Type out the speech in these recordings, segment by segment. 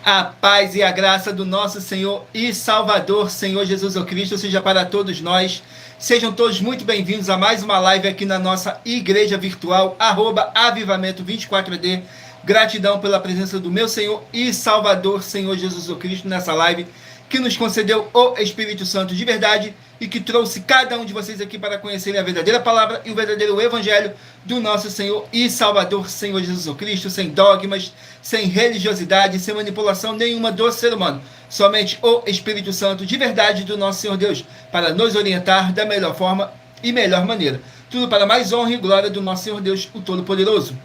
A paz e a graça do nosso Senhor e Salvador, Senhor Jesus Cristo, seja para todos nós. Sejam todos muito bem-vindos a mais uma live aqui na nossa igreja virtual, @avivamento24d. Gratidão pela presença do meu Senhor e Salvador, Senhor Jesus Cristo, nessa live, que nos concedeu o Espírito Santo de verdade e que trouxe cada um de vocês aqui para conhecerem a verdadeira palavra e o verdadeiro evangelho do nosso Senhor e Salvador, Senhor Jesus Cristo, sem dogmas, sem religiosidade, sem manipulação nenhuma do ser humano. Somente o Espírito Santo de verdade do nosso Senhor Deus, para nos orientar da melhor forma e melhor maneira. Tudo para mais honra e glória do nosso Senhor Deus, o Todo-Poderoso.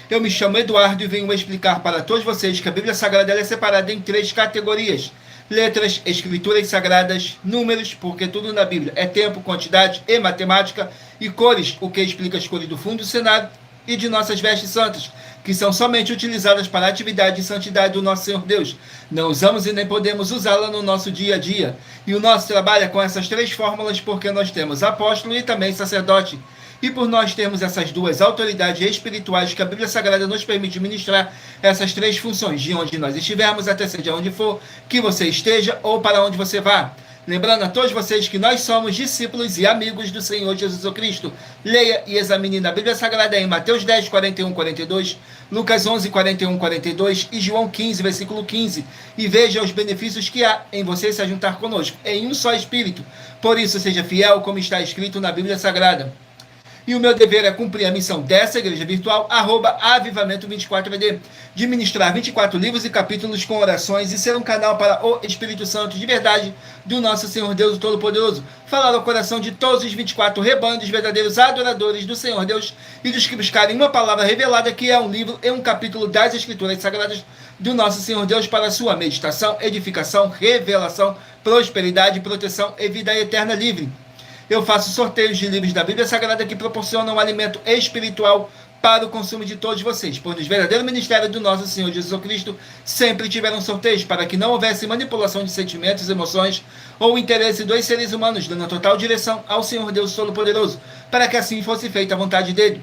Eu me chamo Eduardo e venho explicar para todos vocês que a Bíblia Sagrada é separada em 3 categorias: letras, escrituras sagradas, números, porque tudo na Bíblia é tempo, quantidade e matemática, e cores, o que explica as cores do fundo do cenário, e de nossas vestes santas, que são somente utilizadas para a atividade e santidade do nosso Senhor Deus. Não usamos e nem podemos usá-la no nosso dia a dia. E o nosso trabalho é com essas 3 fórmulas, porque nós temos apóstolo e também sacerdote. E por nós termos essas 2 autoridades espirituais que a Bíblia Sagrada nos permite ministrar essas 3 funções, de onde nós estivermos, até seja onde for, que você esteja ou para onde você vá. Lembrando a todos vocês que nós somos discípulos e amigos do Senhor Jesus Cristo. Leia e examine na Bíblia Sagrada em Mateus 10, 41, 42, Lucas 11, 41, 42 e João 15, versículo 15. E veja os benefícios que há em você se juntar conosco, em um só Espírito. Por isso, seja fiel como está escrito na Bíblia Sagrada. E o meu dever é cumprir a missão dessa igreja virtual, @avivamento24d, de ministrar 24 livros e capítulos com orações e ser um canal para o Espírito Santo de verdade do nosso Senhor Deus Todo-Poderoso, falar ao coração de todos os 24 rebanhos verdadeiros adoradores do Senhor Deus e dos que buscarem uma palavra revelada, que é um livro e um capítulo das Escrituras Sagradas do nosso Senhor Deus, para a sua meditação, edificação, revelação, prosperidade, proteção e vida eterna livre. Eu faço sorteios de livros da Bíblia Sagrada que proporcionam um alimento espiritual para o consumo de todos vocês, pois no verdadeiro ministério do nosso Senhor Jesus Cristo sempre tiveram sorteios para que não houvesse manipulação de sentimentos, emoções ou interesse dos seres humanos, dando a total direção ao Senhor Deus Todo-Poderoso, para que assim fosse feita a vontade dele.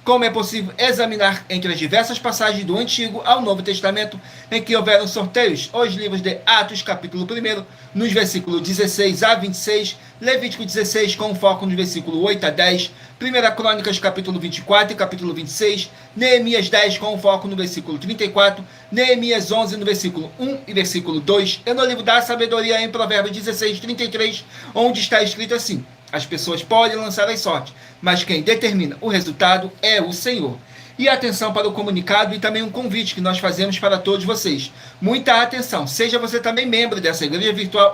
Como é possível examinar entre as diversas passagens do Antigo ao Novo Testamento em que houveram sorteios, os livros de Atos, capítulo 1, nos versículos 16 a 26, Levítico 16, com foco no versículo 8 a 10, 1 Crônicas, capítulo 24 e capítulo 26, Neemias 10, com foco no versículo 34, Neemias 11, no versículo 1 e versículo 2, e no livro da Sabedoria, em Provérbios 16, 33, onde está escrito assim: as pessoas podem lançar as sortes, mas quem determina o resultado é o Senhor. E atenção para o comunicado e também um convite que nós fazemos para todos vocês. Muita atenção, seja você também membro dessa igreja virtual,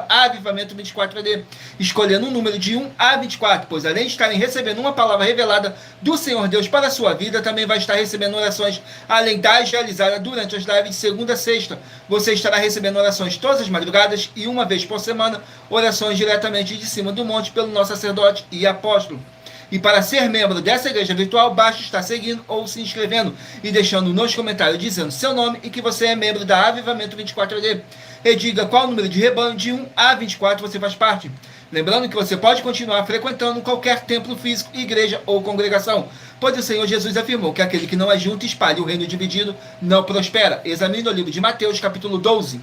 @avivamento24d, escolhendo um número de 1 a 24, pois além de estarem recebendo uma palavra revelada do Senhor Deus para a sua vida, também vai estar recebendo orações, além das realizadas durante as lives de segunda a sexta. Você estará recebendo orações todas as madrugadas e uma vez por semana, orações diretamente de cima do monte pelo nosso sacerdote e apóstolo. E para ser membro dessa igreja virtual, basta estar seguindo ou se inscrevendo e deixando nos comentários dizendo seu nome e que você é membro da Avivamento 24D. E diga qual número de rebanho de 1 a 24 você faz parte. Lembrando que você pode continuar frequentando qualquer templo físico, igreja ou congregação, pois o Senhor Jesus afirmou que aquele que não é junto e espalha o reino dividido não prospera. Examine o livro de Mateus, capítulo 12.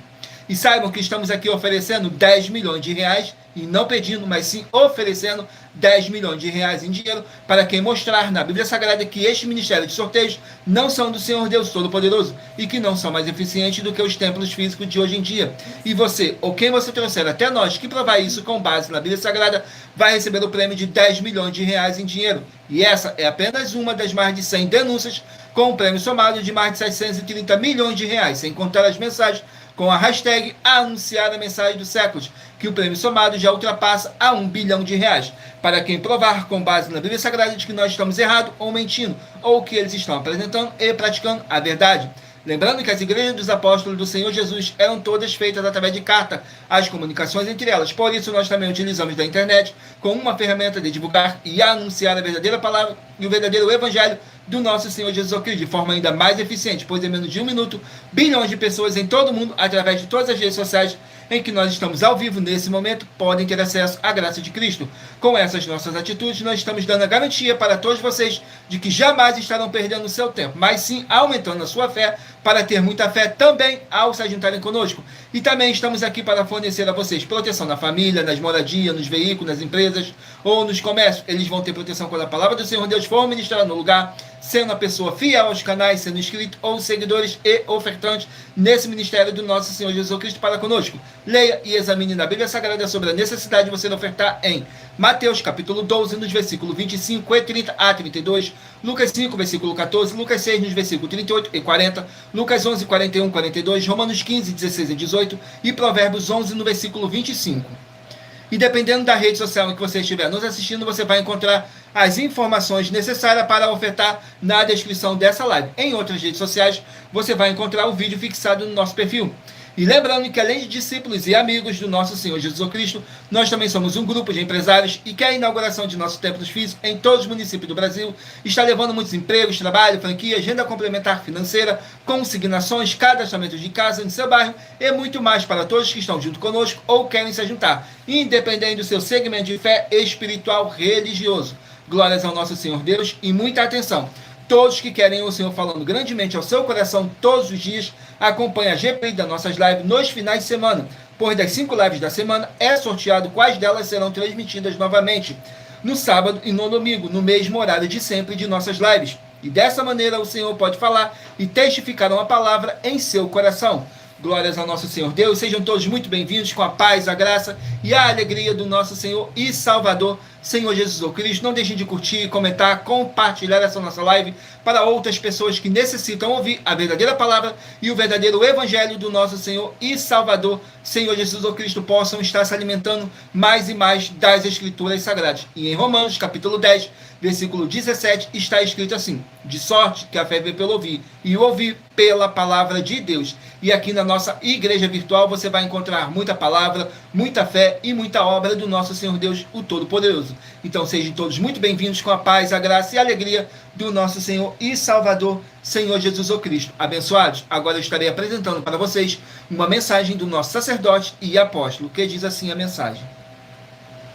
E saibam que estamos aqui oferecendo 10 milhões de reais, e não pedindo, mas sim oferecendo 10 milhões de reais em dinheiro para quem mostrar na Bíblia Sagrada que este ministério de sorteios não são do Senhor Deus Todo-Poderoso e que não são mais eficientes do que os templos físicos de hoje em dia. E você, ou quem você trouxer até nós que provar isso com base na Bíblia Sagrada, vai receber o prêmio de 10 milhões de reais em dinheiro. E essa é apenas uma das mais de 100 denúncias, com um prêmio somado de mais de 730 milhões de reais, sem contar as mensagens com a hashtag anunciar a mensagem dos séculos, que o prêmio somado já ultrapassa a 1 bilhão de reais, para quem provar com base na Bíblia Sagrada de que nós estamos errados ou mentindo, ou que eles estão apresentando e praticando a verdade. Lembrando que as igrejas dos apóstolos do Senhor Jesus eram todas feitas através de carta, as comunicações entre elas. Por isso, nós também utilizamos da internet como uma ferramenta de divulgar e anunciar a verdadeira palavra e o verdadeiro evangelho do nosso Senhor Jesus Cristo, de forma ainda mais eficiente, pois em menos de 1 minuto, bilhões de pessoas em todo o mundo, através de todas as redes sociais, em que nós estamos ao vivo nesse momento, podem ter acesso à graça de Cristo. Com essas nossas atitudes, nós estamos dando a garantia para todos vocês de que jamais estarão perdendo o seu tempo, mas sim aumentando a sua fé, para ter muita fé também ao se juntarem conosco. E também estamos aqui para fornecer a vocês proteção na família, nas moradias, nos veículos, nas empresas ou nos comércios. Eles vão ter proteção quando a palavra do Senhor Deus for ministrada no lugar, sendo a pessoa fiel aos canais, sendo inscrito ou seguidores e ofertantes nesse ministério do nosso Senhor Jesus Cristo para conosco. Leia e examine na Bíblia Sagrada sobre a necessidade de você ofertar em Mateus capítulo 12, nos versículos 25 e 30 a 32, Lucas 5, versículo 14, Lucas 6, nos versículos 38 e 40, Lucas 11, 41 e 42, Romanos 15, 16 e 18 e Provérbios 11, no versículo 25. E dependendo da rede social em que você estiver nos assistindo, você vai encontrar as informações necessárias para ofertar na descrição dessa live. Em outras redes sociais, você vai encontrar o vídeo fixado no nosso perfil. E lembrando que além de discípulos e amigos do nosso Senhor Jesus Cristo, nós também somos um grupo de empresários e que a inauguração de nossos templos físicos em todos os municípios do Brasil está levando muitos empregos, trabalho, franquias, renda complementar financeira, consignações, cadastramento de casa no seu bairro e muito mais para todos que estão junto conosco ou querem se juntar, independente do seu segmento de fé espiritual religioso. Glórias ao nosso Senhor Deus e muita atenção. Todos que querem o Senhor falando grandemente ao seu coração todos os dias, acompanhe a GP das nossas lives nos finais de semana, pois das 5 lives da semana é sorteado quais delas serão transmitidas novamente no sábado e no domingo, no mesmo horário de sempre de nossas lives. E dessa maneira o Senhor pode falar e testificar uma palavra em seu coração. Glórias ao nosso Senhor Deus, sejam todos muito bem-vindos com a paz, a graça e a alegria do nosso Senhor e Salvador, Senhor Jesus Cristo. Não deixem de curtir, comentar, compartilhar essa nossa live para outras pessoas que necessitam ouvir a verdadeira palavra e o verdadeiro evangelho do nosso Senhor e Salvador, Senhor Jesus Cristo, possam estar se alimentando mais e mais das Escrituras Sagradas. E em Romanos, capítulo 10, versículo 17, está escrito assim: de sorte que a fé vem pelo ouvir, e o ouvir pela palavra de Deus. E aqui na nossa igreja virtual você vai encontrar muita palavra, muita fé e muita obra do nosso Senhor Deus, o Todo-Poderoso. Então sejam todos muito bem-vindos com a paz, a graça e a alegria do nosso Senhor e Salvador, Senhor Jesus Cristo. Abençoados, agora eu estarei apresentando para vocês uma mensagem do nosso sacerdote e apóstolo, que diz assim a mensagem.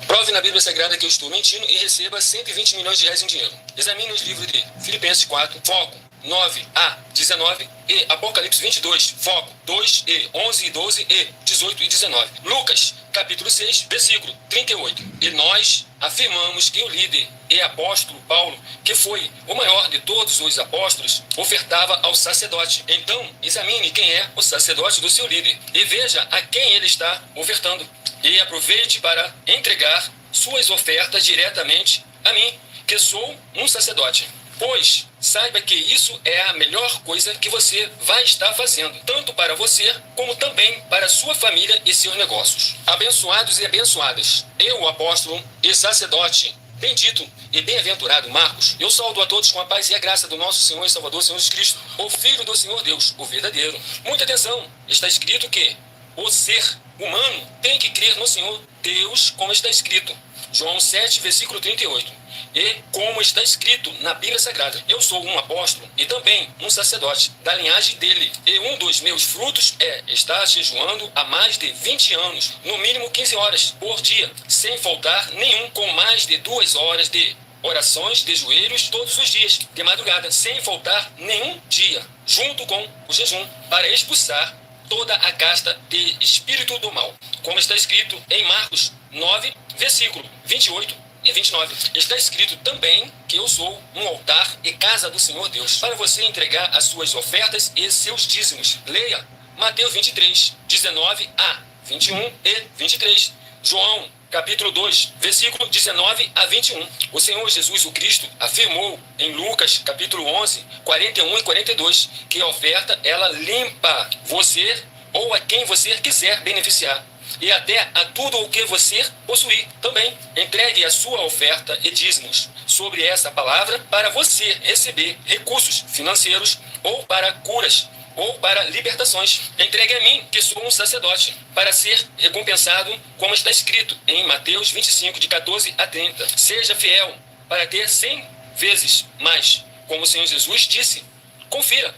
Prove na Bíblia Sagrada que eu estou mentindo e receba 120 milhões de reais em dinheiro. Examine os livros de Filipenses 4, foco 9 a 19 e Apocalipse 22, foco 2 e 11 e 12 e 18 e 19. Lucas, capítulo 6, versículo 38. E nós afirmamos que o líder e apóstolo Paulo, que foi o maior de todos os apóstolos, ofertava ao sacerdote. Então, examine quem é o sacerdote do seu líder e veja a quem ele está ofertando. E aproveite para entregar suas ofertas diretamente a mim, que sou um sacerdote. Pois saiba que isso é a melhor coisa que você vai estar fazendo, tanto para você, como também para sua família e seus negócios. Abençoados e abençoadas, eu, o apóstolo e sacerdote, bendito e bem-aventurado Marcos, eu saúdo a todos com a paz e a graça do nosso Senhor e Salvador, Senhor Jesus Cristo, o Filho do Senhor Deus, o verdadeiro. Muita atenção, está escrito que o ser humano tem que crer no Senhor Deus, como está escrito. João 7, versículo 38. E como está escrito na Bíblia Sagrada, eu sou um apóstolo e também um sacerdote da linhagem dele. E um dos meus frutos é estar jejuando há mais de 20 anos, no mínimo 15 horas por dia, sem faltar nenhum, com mais de 2 horas de orações de joelhos todos os dias, de madrugada, sem faltar nenhum dia, junto com o jejum, para expulsar toda a casta de espírito do mal. Como está escrito em Marcos 9, versículo 28 e 29. Está escrito também que eu sou um altar e casa do Senhor Deus, para você entregar as suas ofertas e seus dízimos. Leia Mateus 23, 19 a 21 e 23. João, capítulo 2, versículo 19 a 21. O Senhor Jesus o Cristo afirmou em Lucas, capítulo 11, 41 e 42, que a oferta, ela limpa você ou a quem você quiser beneficiar, e até a tudo o que você possuir. Também entregue a sua oferta e dízimos sobre essa palavra para você receber recursos financeiros ou para curas ou para libertações. Entregue a mim, que sou um sacerdote, para ser recompensado, como está escrito em Mateus 25, de 14 a 30. Seja fiel para ter 100 vezes mais, como o Senhor Jesus disse. Confira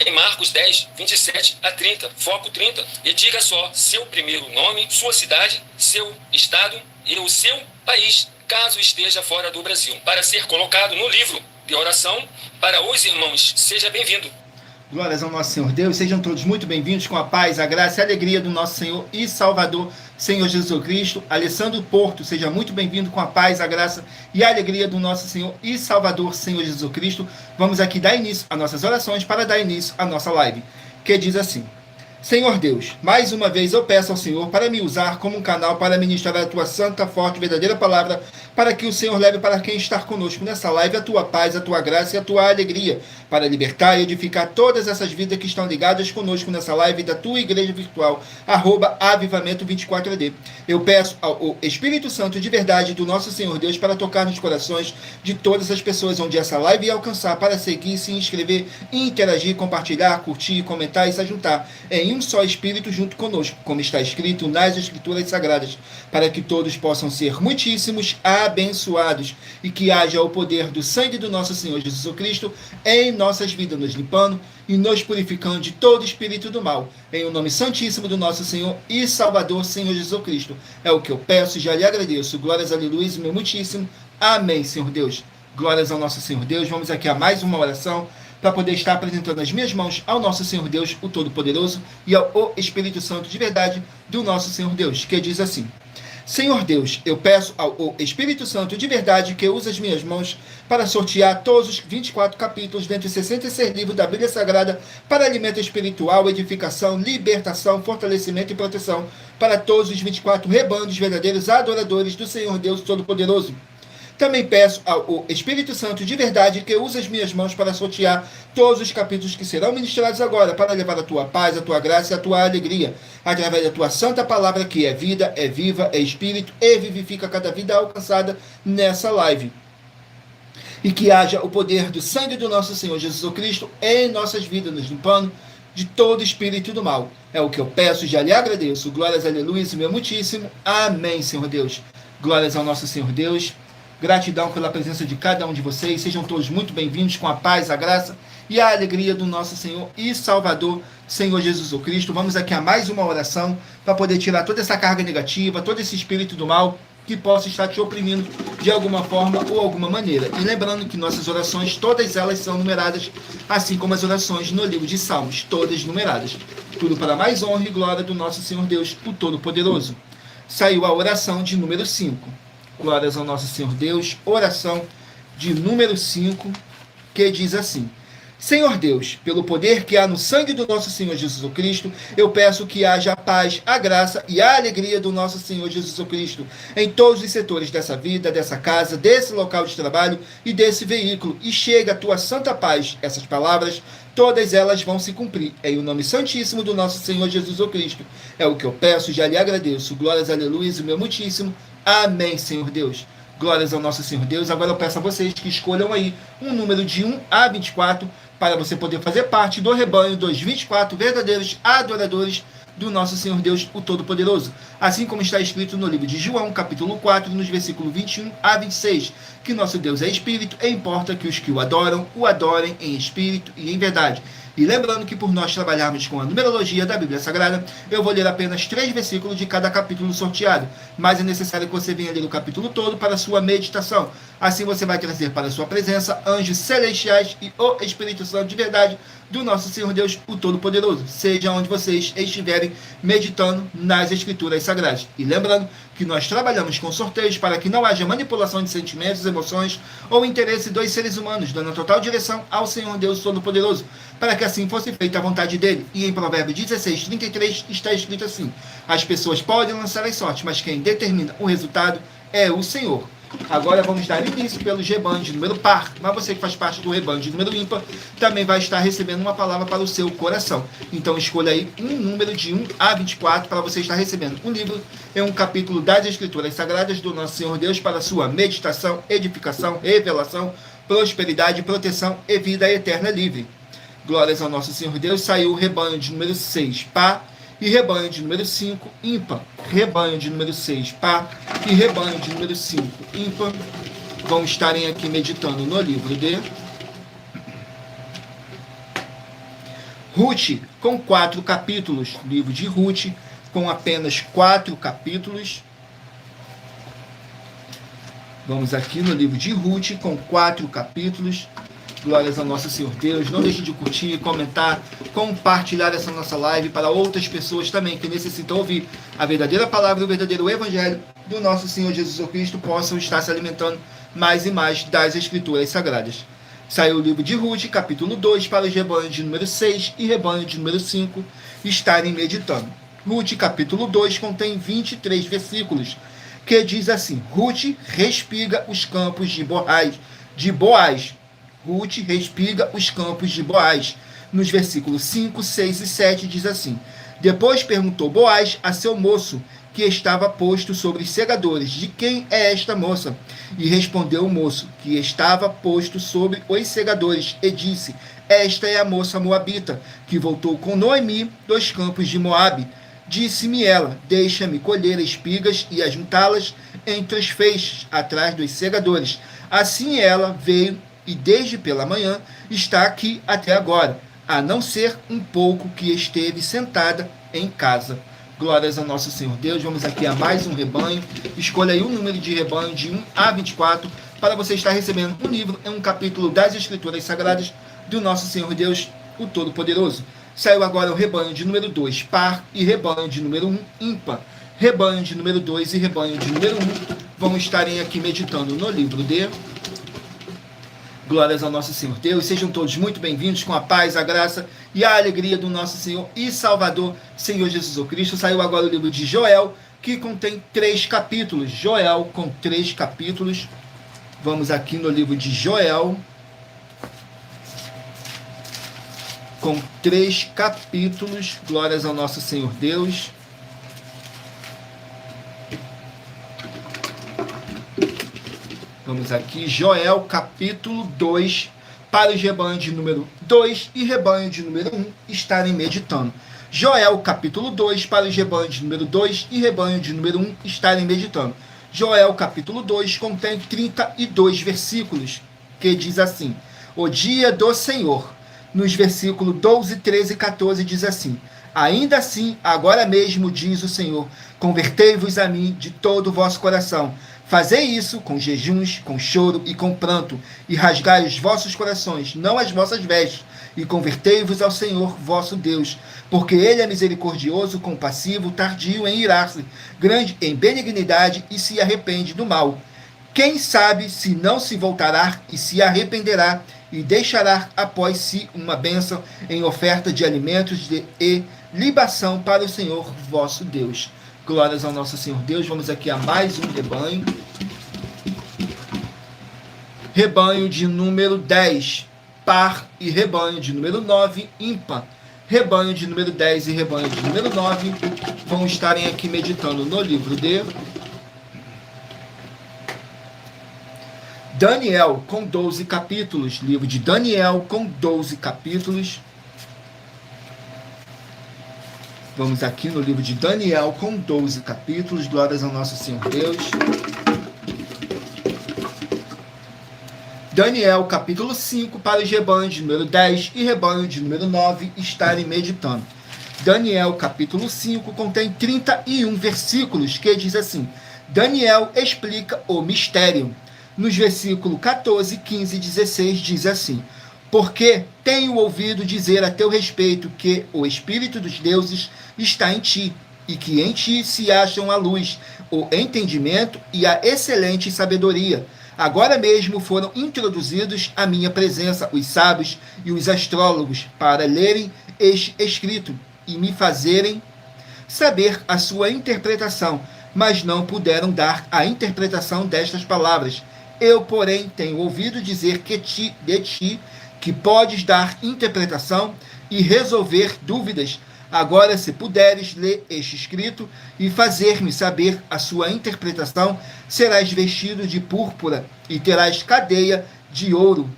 em Marcos 10, 27 a 30, foco 30, e diga só seu primeiro nome, sua cidade, seu estado e o seu país, caso esteja fora do Brasil, para ser colocado no livro de oração para os irmãos. Seja bem-vindo. Glórias ao nosso Senhor Deus, sejam todos muito bem-vindos com a paz, a graça e a alegria do nosso Senhor e Salvador, Senhor Jesus Cristo. Alessandro Porto, seja muito bem-vindo com a paz, a graça e a alegria do nosso Senhor e Salvador, Senhor Jesus Cristo. Vamos aqui dar início às nossas orações para dar início à nossa live, que diz assim: Senhor Deus, mais uma vez eu peço ao Senhor para me usar como um canal para ministrar a tua santa, forte e verdadeira palavra, para que o Senhor leve para quem está conosco nessa live a tua paz, a tua graça e a tua alegria, para libertar e edificar todas essas vidas que estão ligadas conosco nessa live da tua igreja virtual, @avivamento24AD. Eu peço ao Espírito Santo de verdade do nosso Senhor Deus para tocar nos corações de todas as pessoas onde essa live ia alcançar, para seguir, se inscrever, interagir, compartilhar, curtir, comentar e se ajuntar em um só Espírito junto conosco, como está escrito nas Escrituras Sagradas, para que todos possam ser muitíssimos abençoados e que haja o poder do sangue do nosso Senhor Jesus Cristo em nossas vidas, nos limpando e nos purificando de todo espírito do mal, em o nome santíssimo do nosso Senhor e Salvador, Senhor Jesus Cristo. É o que eu peço e já lhe agradeço. Glórias, aleluia, meu muitíssimo. Amém, Senhor Deus. Glórias ao nosso Senhor Deus. Vamos aqui a mais uma oração, para poder estar apresentando as minhas mãos ao nosso Senhor Deus, o Todo-Poderoso, e ao Espírito Santo de verdade do nosso Senhor Deus, que diz assim: Senhor Deus, eu peço ao Espírito Santo de verdade que use as minhas mãos para sortear todos os 24 capítulos dentre os 66 livros da Bíblia Sagrada para alimento espiritual, edificação, libertação, fortalecimento e proteção para todos os 24 rebanhos verdadeiros adoradores do Senhor Deus Todo-Poderoso. Também peço ao Espírito Santo de verdade que use as minhas mãos para sortear todos os capítulos que serão ministrados agora, para levar a tua paz, a tua graça e a tua alegria, através da tua santa palavra, que é vida, é viva, é espírito e vivifica cada vida alcançada nessa live. E que haja o poder do sangue do nosso Senhor Jesus Cristo em nossas vidas, nos limpando de todo espírito do mal. É o que eu peço e já lhe agradeço. Glórias, aleluia, meu muitíssimo. Amém, Senhor Deus. Glórias ao nosso Senhor Deus. Gratidão pela presença de cada um de vocês. Sejam todos muito bem-vindos com a paz, a graça e a alegria do nosso Senhor e Salvador, Senhor Jesus Cristo. Vamos aqui a mais uma oração para poder tirar toda essa carga negativa, todo esse espírito do mal que possa estar te oprimindo de alguma forma ou alguma maneira. E lembrando que nossas orações, todas elas são numeradas, assim como as orações no livro de Salmos, todas numeradas. Tudo para mais honra e glória do nosso Senhor Deus, o Todo-Poderoso. Saiu a oração de número 5. Glórias ao nosso Senhor Deus. Oração de número 5, que diz assim: Senhor Deus, pelo poder que há no sangue do nosso Senhor Jesus Cristo, eu peço que haja a paz, a graça e a alegria do nosso Senhor Jesus Cristo em todos os setores dessa vida, dessa casa, desse local de trabalho e desse veículo. E chega a tua santa paz. Essas palavras, todas elas vão se cumprir. Em o nome santíssimo do nosso Senhor Jesus Cristo. É o que eu peço e já lhe agradeço. Glórias, aleluia, meu muitíssimo. Amém, Senhor Deus. Glórias ao nosso Senhor Deus. Agora eu peço a vocês que escolham aí um número de 1 a 24 para você poder fazer parte do rebanho dos 24 verdadeiros adoradores do nosso Senhor Deus, o Todo-Poderoso. Assim como está escrito no livro de João, capítulo 4, nos versículos 21 a 26, que nosso Deus é Espírito e importa que os que o adorem em Espírito e em verdade. E lembrando que por nós trabalharmos com a numerologia da Bíblia Sagrada, eu vou ler apenas 3 versículos de cada capítulo sorteado, mas é necessário que você venha ler o capítulo todo para a sua meditação. Assim você vai trazer para a sua presença anjos celestiais e o Espírito Santo de verdade do nosso Senhor Deus, o Todo-Poderoso, seja onde vocês estiverem meditando nas Escrituras Sagradas. E lembrando que nós trabalhamos com sorteios para que não haja manipulação de sentimentos, emoções ou interesse dos seres humanos, dando total direção ao Senhor Deus Todo-Poderoso, para que assim fosse feita a vontade dele. E em Provérbios 16:33 está escrito assim: as pessoas podem lançar as sortes, mas quem determina o resultado é o Senhor. Agora vamos dar início pelos rebanhos de número par, mas você que faz parte do rebanho de número ímpar também vai estar recebendo uma palavra para o seu coração. Então escolha aí um número de 1 a 24 para você estar recebendo um livro e um capítulo das Escrituras Sagradas do nosso Senhor Deus para a sua meditação, edificação, revelação, prosperidade, proteção e vida eterna livre. Glórias ao nosso Senhor Deus. Saiu o rebanho de número 6 par e rebanho de número 5 ímpar. Rebanho de número 6 par e rebanho de número 5 ímpar vão estarem aqui meditando no livro de Ruth, com 4 capítulos. Livro de Ruth, com apenas 4 capítulos. Vamos aqui no livro de Ruth, com 4 capítulos. Glórias ao nosso Senhor Deus. Não deixe de curtir, comentar, compartilhar essa nossa live para outras pessoas também que necessitam ouvir a verdadeira palavra, o verdadeiro evangelho do nosso Senhor Jesus Cristo, possam estar se alimentando mais e mais das Escrituras Sagradas. Saiu o livro de Ruth, capítulo 2, para os rebanhos de número 6 e rebanho de número 5 estarem meditando. Ruth, capítulo 2, contém 23 versículos, que diz assim: Ruth respiga os campos de Boaz. Ruth respiga os campos de Boaz. Nos versículos 5, 6 e 7 diz assim: Depois perguntou Boaz a seu moço, que estava posto sobre os segadores: De quem é esta moça? E respondeu o moço, que estava posto sobre os segadores, e disse: Esta é a moça moabita, que voltou com Noemi dos campos de Moabe. Disse-me ela: Deixa-me colher espigas e ajuntá-las entre os feixes, atrás dos segadores. Assim ela veio, e desde pela manhã está aqui até agora, a não ser um pouco que esteve sentada em casa. Glórias ao nosso Senhor Deus. Vamos aqui a mais um rebanho. Escolha aí um número de rebanho de 1 a 24 para você estar recebendo um livro em um capítulo das Escrituras Sagradas do nosso Senhor Deus, o Todo-Poderoso. Saiu agora o rebanho de número 2, par, e rebanho de número 1, ímpar. Rebanho de número 2 e rebanho de número 1 vão estarem aqui meditando no livro de... Glórias ao nosso Senhor Deus. Sejam todos muito bem-vindos, com a paz, a graça e a alegria do nosso Senhor e Salvador, Senhor Jesus Cristo. Saiu agora o livro de Joel, que contém 3 capítulos. Joel com 3 capítulos. Vamos aqui no livro de Joel, com 3 capítulos. Glórias ao nosso Senhor Deus. Vamos aqui, Joel, capítulo 2, para os rebanhos de número 2 e rebanho de número 1 estarem meditando. Joel, capítulo 2, para os rebanhos de número 2 e rebanho de número 1 estarem meditando. Joel, capítulo 2, contém 32 versículos, que diz assim: O dia do Senhor. Nos versículos 12, 13 e 14 diz assim: Ainda assim, agora mesmo, diz o Senhor, convertei-vos a mim de todo o vosso coração. Fazei isso com jejuns, com choro e com pranto, e rasgai os vossos corações, não as vossas vestes, e convertei-vos ao Senhor vosso Deus, porque Ele é misericordioso, compassivo, tardio em irar-se, grande em benignidade, e se arrepende do mal. Quem sabe se não se voltará e se arrependerá, e deixará após si uma bênção em oferta de alimentos e libação para o Senhor vosso Deus. Glórias ao nosso Senhor Deus. Vamos aqui a mais um rebanho. Rebanho de número 10, par, e rebanho de número 9, ímpar. Rebanho de número 10 e rebanho de número 9 vão estarem aqui meditando no livro de Daniel, com 12 capítulos. Livro de Daniel, com 12 capítulos. Vamos aqui no livro de Daniel, com 12 capítulos. Glórias ao nosso Senhor Deus. Daniel, capítulo 5, para os rebanhos de número 10 e rebanho de número 9 estarem meditando. Daniel, capítulo 5, contém 31 versículos, que diz assim: Daniel explica o mistério. Nos versículos 14, 15 e 16 diz assim: Porque tenho ouvido dizer a teu respeito que o Espírito dos deuses está em ti, e que em ti se acham a luz, o entendimento e a excelente sabedoria. Agora mesmo foram introduzidos à minha presença os sábios e os astrólogos para lerem este escrito e me fazerem saber a sua interpretação, mas não puderam dar a interpretação destas palavras. Eu, porém, tenho ouvido dizer que de ti que podes dar interpretação e resolver dúvidas. Agora, se puderes ler este escrito e fazer-me saber a sua interpretação, serás vestido de púrpura e terás cadeia de ouro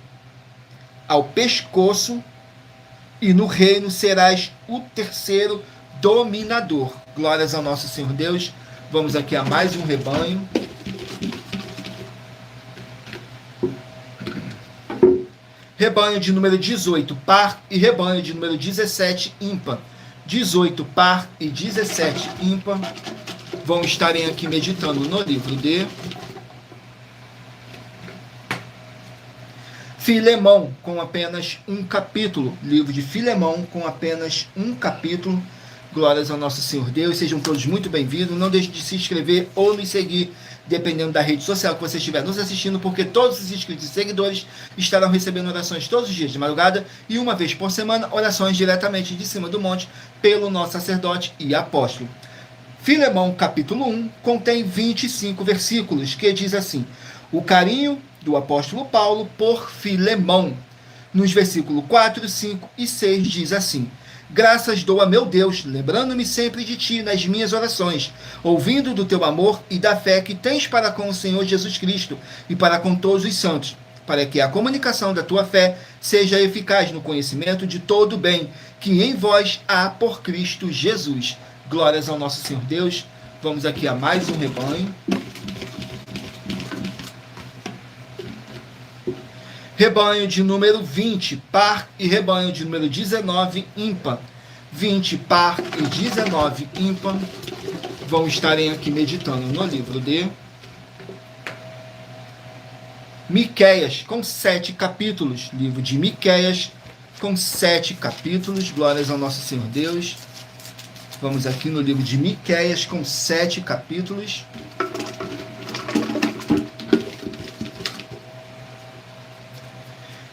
ao pescoço, e no reino serás o terceiro dominador. Glórias ao nosso Senhor Deus. Vamos aqui a mais um rebanho de número 18, par, e rebanho de número 17, ímpar. 18, par e 17, ímpar, vão estarem aqui meditando no livro de Filemão, com apenas um capítulo. Livro de Filemão, com apenas um capítulo. Glórias ao nosso Senhor Deus. Sejam todos muito bem-vindos. Não deixe de se inscrever ou nos seguir, dependendo da rede social que você estiver nos assistindo, porque todos os inscritos e seguidores estarão recebendo orações todos os dias de madrugada e uma vez por semana, orações diretamente de cima do monte pelo nosso sacerdote e apóstolo. Filemão, capítulo 1, contém 25 versículos, que diz assim: o carinho do apóstolo Paulo por Filemão. Nos versículos 4, 5 e 6 diz assim: graças dou a meu Deus, lembrando-me sempre de ti nas minhas orações, ouvindo do teu amor e da fé que tens para com o Senhor Jesus Cristo e para com todos os santos, para que a comunicação da tua fé seja eficaz no conhecimento de todo o bem que em vós há por Cristo Jesus. Glórias ao nosso Senhor Deus. Vamos aqui a mais um rebanho. Rebanho de número 20, par, e rebanho de número 19, ímpar. 20, par e 19, ímpar, vão estarem aqui meditando no livro de Miqueias, com 7 capítulos. Livro de Miqueias, com 7 capítulos. Glórias ao nosso Senhor Deus. Vamos aqui no livro de Miqueias, com 7 capítulos.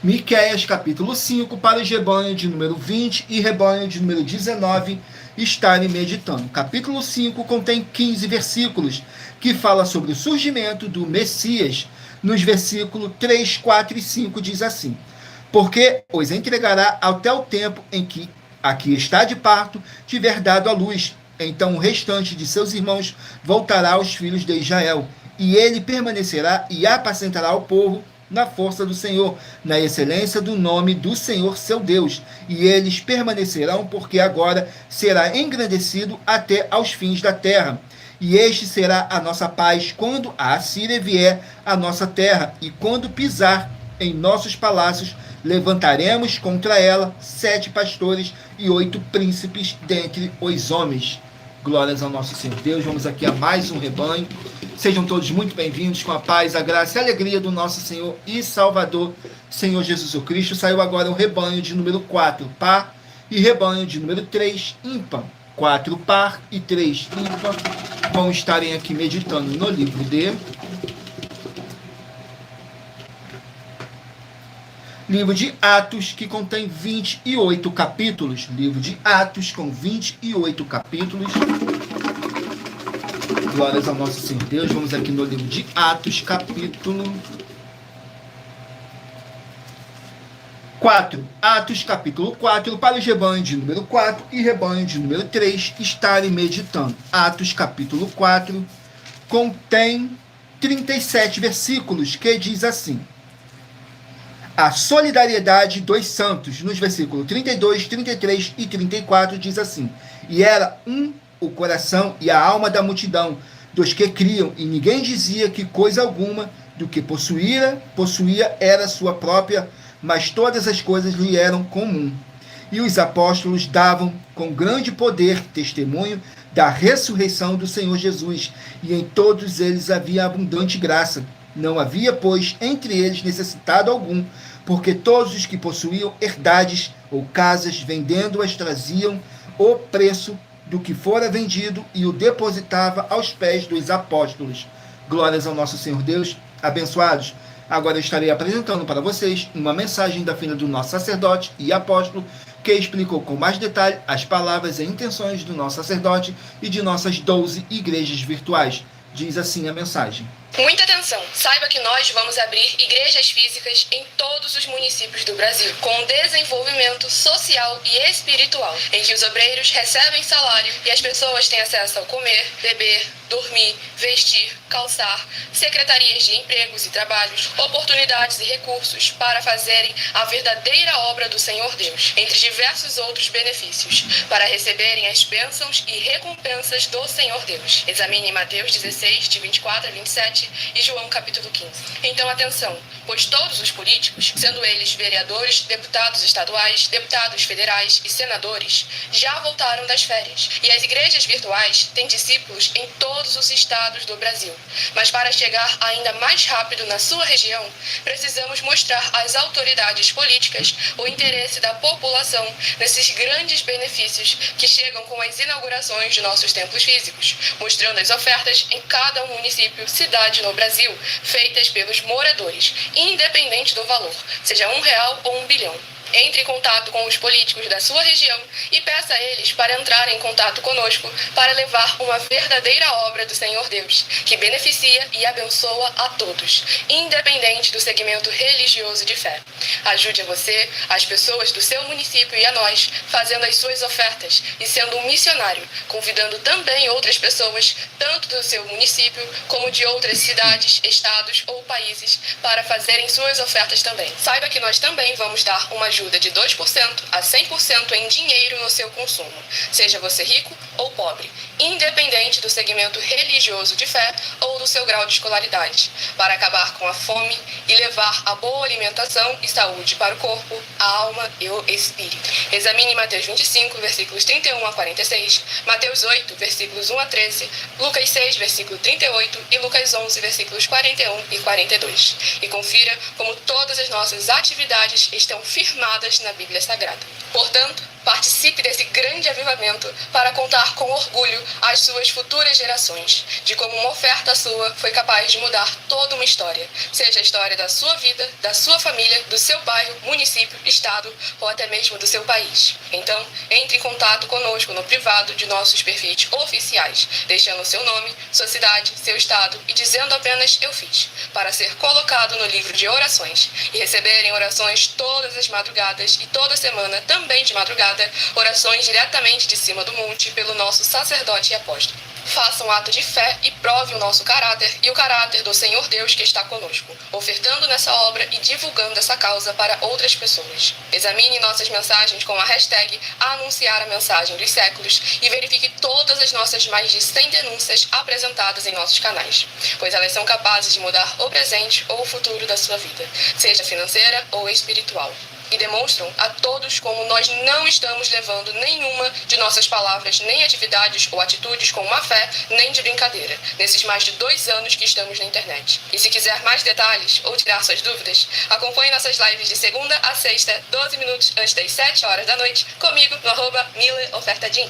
Miqueias, capítulo 5, para o rebanho de número 20 e rebanho de número 19 estarem meditando. Capítulo 5 contém 15 versículos, que fala sobre o surgimento do Messias. Nos versículos 3, 4 e 5 diz assim: porque os entregará até o tempo em que aqui está de parto tiver dado à luz. Então o restante de seus irmãos voltará aos filhos de Israel, e ele permanecerá e apacentará o povo na força do Senhor, na excelência do nome do Senhor seu Deus, e eles permanecerão, porque agora será engrandecido até aos fins da terra. E este será a nossa paz quando a Assíria vier à nossa terra, e quando pisar em nossos palácios, levantaremos contra ela 7 pastores e 8 príncipes dentre os homens. Glórias ao nosso Senhor Deus. Vamos aqui a mais um rebanho. Sejam todos muito bem-vindos, com a paz, a graça e a alegria do nosso Senhor e Salvador, Senhor Jesus Cristo. Saiu agora o rebanho de número 4, par, e rebanho de número 3, ímpar. 4 par e 3 ímpar vão estarem aqui meditando no livro de livro de Atos, que contém 28 capítulos. Livro de Atos com 28 capítulos. Glórias ao nosso Senhor Deus. Vamos aqui no livro de Atos, capítulo 4. Atos, capítulo 4, para o rebanho de número 4 e rebanho de número 3 estarem meditando. Atos, capítulo 4, contém 37 versículos, que diz assim: a solidariedade dos santos. Nos versículos 32, 33 e 34 diz assim: e era o coração e a alma da multidão dos que criam, e ninguém dizia que coisa alguma do que possuía era sua própria, mas todas as coisas lhe eram comum. E os apóstolos davam com grande poder testemunho da ressurreição do Senhor Jesus, e em todos eles havia abundante graça. Não havia, pois, entre eles necessitado algum, porque todos os que possuíam herdades ou casas, vendendo-as, traziam o preço do que fora vendido e o depositava aos pés dos apóstolos. Glórias ao nosso Senhor Deus. Abençoados, agora eu estarei apresentando para vocês uma mensagem da filha do nosso sacerdote e apóstolo, que explicou com mais detalhe as palavras e intenções do nosso sacerdote e de nossas 12 igrejas virtuais. Diz assim a mensagem: muita atenção! Saiba que nós vamos abrir igrejas físicas em todos os municípios do Brasil, com desenvolvimento social e espiritual, em que os obreiros recebem salário e as pessoas têm acesso ao comer, beber, dormir, vestir, calçar, secretarias de empregos e trabalhos, oportunidades e recursos para fazerem a verdadeira obra do Senhor Deus, entre diversos outros benefícios, para receberem as bênçãos e recompensas do Senhor Deus. Examine Mateus 16, de 24 a 27, 7 e João capítulo 15. Então atenção, pois todos os políticos, sendo eles vereadores, deputados estaduais, deputados federais e senadores, já voltaram das férias. E as igrejas virtuais têm discípulos em todos os estados do Brasil. Mas para chegar ainda mais rápido na sua região, precisamos mostrar às autoridades políticas o interesse da população nesses grandes benefícios que chegam com as inaugurações de nossos templos físicos, mostrando as ofertas em cada município, cidade no Brasil, feitas pelos moradores, independente do valor, seja R$1 ou 1 bilhão. Entre em contato com os políticos da sua região e peça a eles para entrarem em contato conosco para levar uma verdadeira obra do Senhor Deus, que beneficia e abençoa a todos, independente do segmento religioso de fé. Ajude a você, as pessoas do seu município e a nós, fazendo as suas ofertas e sendo um missionário, convidando também outras pessoas, tanto do seu município como de outras cidades, estados ou países, para fazerem suas ofertas também. Saiba que nós também vamos dar uma ajuda de 2% a 100% em dinheiro no seu consumo, seja você rico ou pobre, independente do segmento religioso de fé ou do seu grau de escolaridade, para acabar com a fome e levar a boa alimentação e saúde para o corpo, a alma e o espírito. Examine Mateus 25, versículos 31 a 46, Mateus 8, versículos 1 a 13, Lucas 6, versículo 38 e Lucas 11, versículos 41 e 42. E confira como todas as nossas atividades estão firmadas na Bíblia Sagrada. Portanto, participe desse grande avivamento para contar com orgulho às suas futuras gerações, de como uma oferta sua foi capaz de mudar toda uma história, seja a história da sua vida, da sua família, do seu bairro, município, estado ou até mesmo do seu país. Então, entre em contato conosco no privado de nossos perfis oficiais, deixando seu nome, sua cidade, seu estado e dizendo apenas "eu fiz", para ser colocado no livro de orações e receberem orações todas as madrugadas e toda semana, também de madrugada, orações diretamente de cima do monte pelo nosso sacerdote e apóstolo. Faça um ato de fé e prove o nosso caráter e o caráter do Senhor Deus que está conosco, ofertando nessa obra e divulgando essa causa para outras pessoas. Examine nossas mensagens com a hashtag Anunciar a Mensagem dos Séculos e verifique todas as nossas mais de 100 denúncias apresentadas em nossos canais, pois elas são capazes de mudar o presente ou o futuro da sua vida, seja financeira ou espiritual. E demonstram a todos como nós não estamos levando nenhuma de nossas palavras, nem atividades ou atitudes com má fé, nem de brincadeira, nesses mais de 2 anos que estamos na internet. E se quiser mais detalhes ou tirar suas dúvidas, acompanhe nossas lives de segunda a sexta, 12 minutos antes das 7 horas da noite, comigo no @MileOfertadim.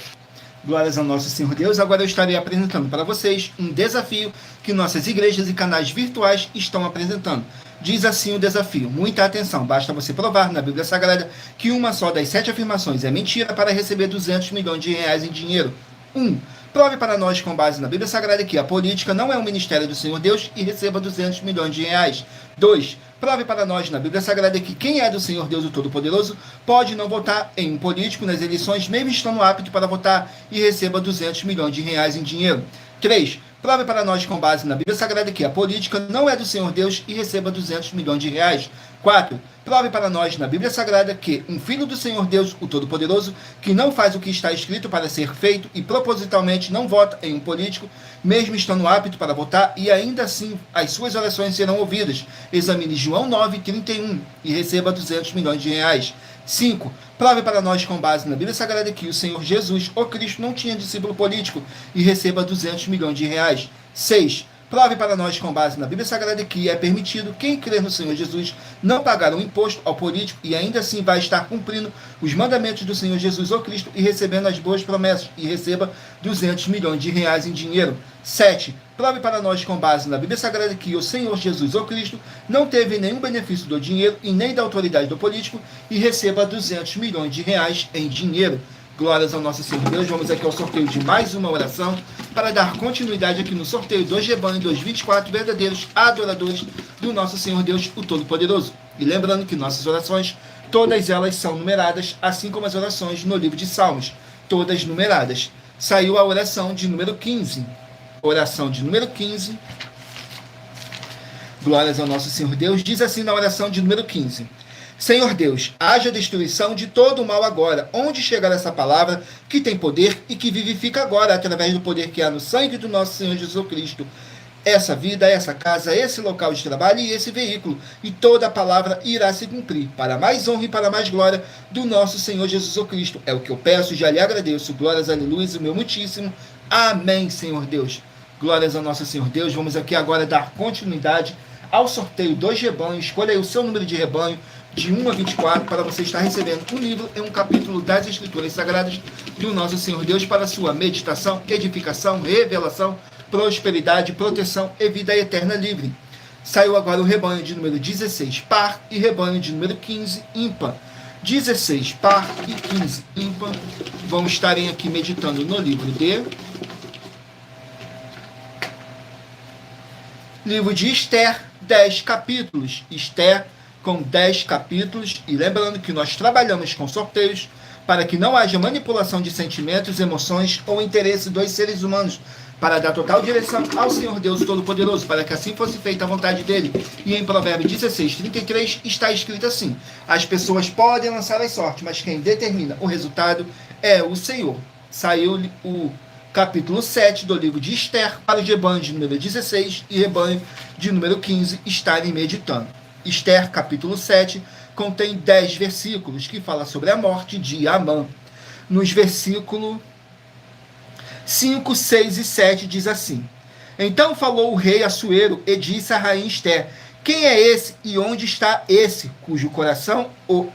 Glórias ao nosso Senhor Deus. Agora eu estarei apresentando para vocês um desafio que nossas igrejas e canais virtuais estão apresentando. Diz assim o desafio: muita atenção, basta você provar na Bíblia Sagrada que uma só das 7 afirmações é mentira para receber 200 milhões de reais em dinheiro. 1. Prove para nós, com base na Bíblia Sagrada, que a política não é um ministério do Senhor Deus e receba 200 milhões de reais. 2. Prove para nós na Bíblia Sagrada que quem é do Senhor Deus o Todo-Poderoso pode não votar em um político nas eleições, mesmo estando apto para votar, e receba 200 milhões de reais em dinheiro. 3. Prove para nós, com base na Bíblia Sagrada, que a política não é do Senhor Deus e receba 200 milhões de reais. 4. Prove para nós na Bíblia Sagrada que um filho do Senhor Deus, o Todo-Poderoso, que não faz o que está escrito para ser feito e propositalmente não vota em um político, mesmo estando apto para votar, e ainda assim as suas orações serão ouvidas. Examine João 9:31 e receba 200 milhões de reais. 5. Prove para nós, com base na Bíblia Sagrada, que o Senhor Jesus, o Cristo, não tinha discípulo político e receba 200 milhões de reais. 6. Prove para nós, com base na Bíblia Sagrada, que é permitido quem crer no Senhor Jesus não pagar um imposto ao político e ainda assim vai estar cumprindo os mandamentos do Senhor Jesus, o Cristo, e recebendo as boas promessas, e receba 200 milhões de reais em dinheiro. 7. Prove para nós, com base na Bíblia Sagrada, que o Senhor Jesus, o Cristo, não teve nenhum benefício do dinheiro e nem da autoridade do político e receba 200 milhões de reais em dinheiro. Glórias ao nosso Senhor Deus. Vamos aqui ao sorteio de mais uma oração para dar continuidade aqui no sorteio dos rebanhos dos 24 verdadeiros adoradores do nosso Senhor Deus, o Todo-Poderoso. E lembrando que nossas orações, todas elas são numeradas, assim como as orações no livro de Salmos, todas numeradas. Saiu a oração de número 15. Oração de número 15. Glórias ao nosso Senhor Deus. Diz assim na oração de número 15. Senhor Deus, haja destruição de todo o mal agora, onde chegar essa palavra que tem poder e que vivifica agora, através do poder que há no sangue do nosso Senhor Jesus Cristo. essa vida, essa casa, esse local de trabalho e esse veículo, e toda a palavra irá se cumprir, para mais honra e para mais glória do nosso Senhor Jesus Cristo. É o que eu peço e já lhe agradeço. Glórias, aleluia, o meu muitíssimo. Amém, Senhor Deus. Glórias ao nosso Senhor Deus. Vamos aqui agora dar continuidade ao sorteio dos rebanhos. Escolha aí o seu número de rebanho, de 1 a 24, para você estar recebendo um livro e um capítulo das Escrituras Sagradas do nosso Senhor Deus para sua meditação, edificação, revelação, prosperidade, proteção e vida eterna livre. Saiu agora o rebanho de número 16, par, e rebanho de número 15, ímpar. 16, par e 15, ímpar. Vão estarem aqui meditando no livro de Esther, 10 capítulos. Esther com 10 capítulos. E lembrando que nós trabalhamos com sorteios para que não haja manipulação de sentimentos, emoções ou interesse dos seres humanos, para dar total direção ao Senhor Deus Todo-Poderoso, para que assim fosse feita a vontade dele. E em Provérbios 16, 33, está escrito assim: as pessoas podem lançar as sortes, mas quem determina o resultado é o Senhor. Saiu o capítulo 7 do livro de Esther para o rebanho de número 16 e rebanho de número 15 estarem meditando. Esther, capítulo 7, contém 10 versículos que fala sobre a morte de Amã. Nos versículos 5, 6 e 7 diz assim: então falou o rei Assuero e disse a rainha Esther: quem é esse e onde está esse, cujo coração o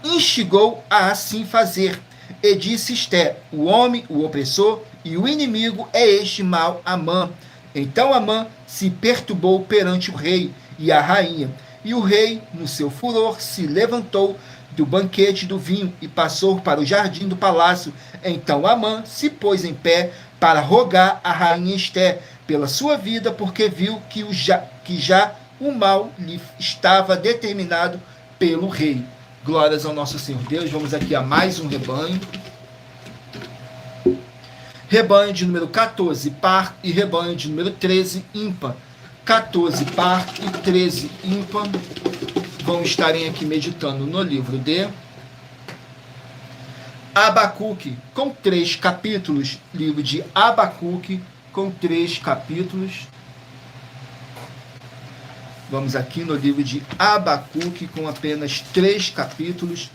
instigou a assim fazer? E disse Esther: o homem, o opressor e o inimigo é este mal Amã. Então Amã se perturbou perante o rei e a rainha. E o rei, no seu furor, se levantou do banquete do vinho e passou para o jardim do palácio. Então Amã se pôs em pé para rogar a rainha Esther pela sua vida, porque viu que já o mal lhe estava determinado pelo rei. Glórias ao nosso Senhor Deus. Vamos aqui a mais um rebanho. Rebanho de número 14, par, e rebanho de número 13, ímpar. 14, par, e 13, ímpar. Vão estarem aqui meditando no livro de Abacuque, com 3 capítulos. Livro de Abacuque, com 3 capítulos. Vamos aqui no livro de Abacuque, com apenas 3 capítulos.